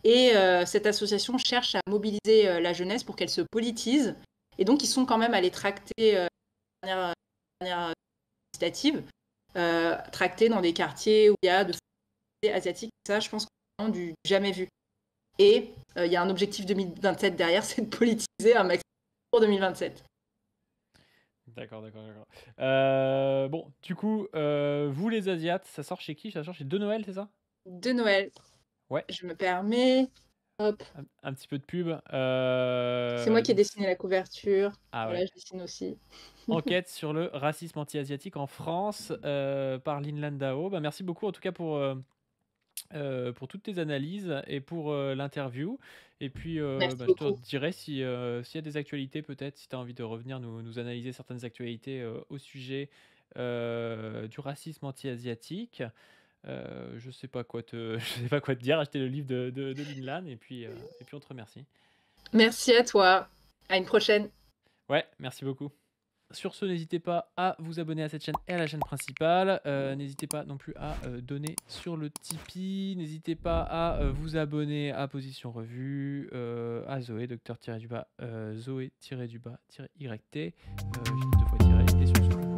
Et cette association cherche à mobiliser la jeunesse pour qu'elle se politise. Et donc ils sont quand même allés tracter de manière législative, tracter dans des quartiers où il y a de asiatique, ça, je pense qu'on a du jamais vu. Et il y a un objectif 2027 derrière, c'est de politiser un maximum pour 2027. D'accord, d'accord, d'accord. Bon, du coup, vous les Asiates, ça sort chez qui? Ça sort chez De Noël, c'est ça? De Noël, Ouais, je me permets. Hop, un petit peu de pub. c'est moi qui ai Donc, dessiné la couverture. ah ouais. Voilà, je dessine aussi. Enquête sur le racisme anti-asiatique en France par Lin Landau. Bah, merci beaucoup en tout cas pour toutes tes analyses et pour l'interview. Et puis, Merci bah, je te beaucoup. dirai s'il y a des actualités, peut-être, si tu as envie de revenir nous analyser certaines actualités au sujet du racisme anti-asiatique. Je sais pas quoi te, je sais pas quoi te dire. Acheter le livre de Lin Lan et puis on te remercie. Merci à toi. À une prochaine. Ouais, merci beaucoup. Sur ce, n'hésitez pas à vous abonner à cette chaîne et à la chaîne principale. N'hésitez pas non plus à donner sur le Tipeee. N'hésitez pas à vous abonner à Position Revue, à Zoé, docteur-du-bas, Zoé-du-bas-YT. J'ai mis 2 fois tiré. Et sur ce,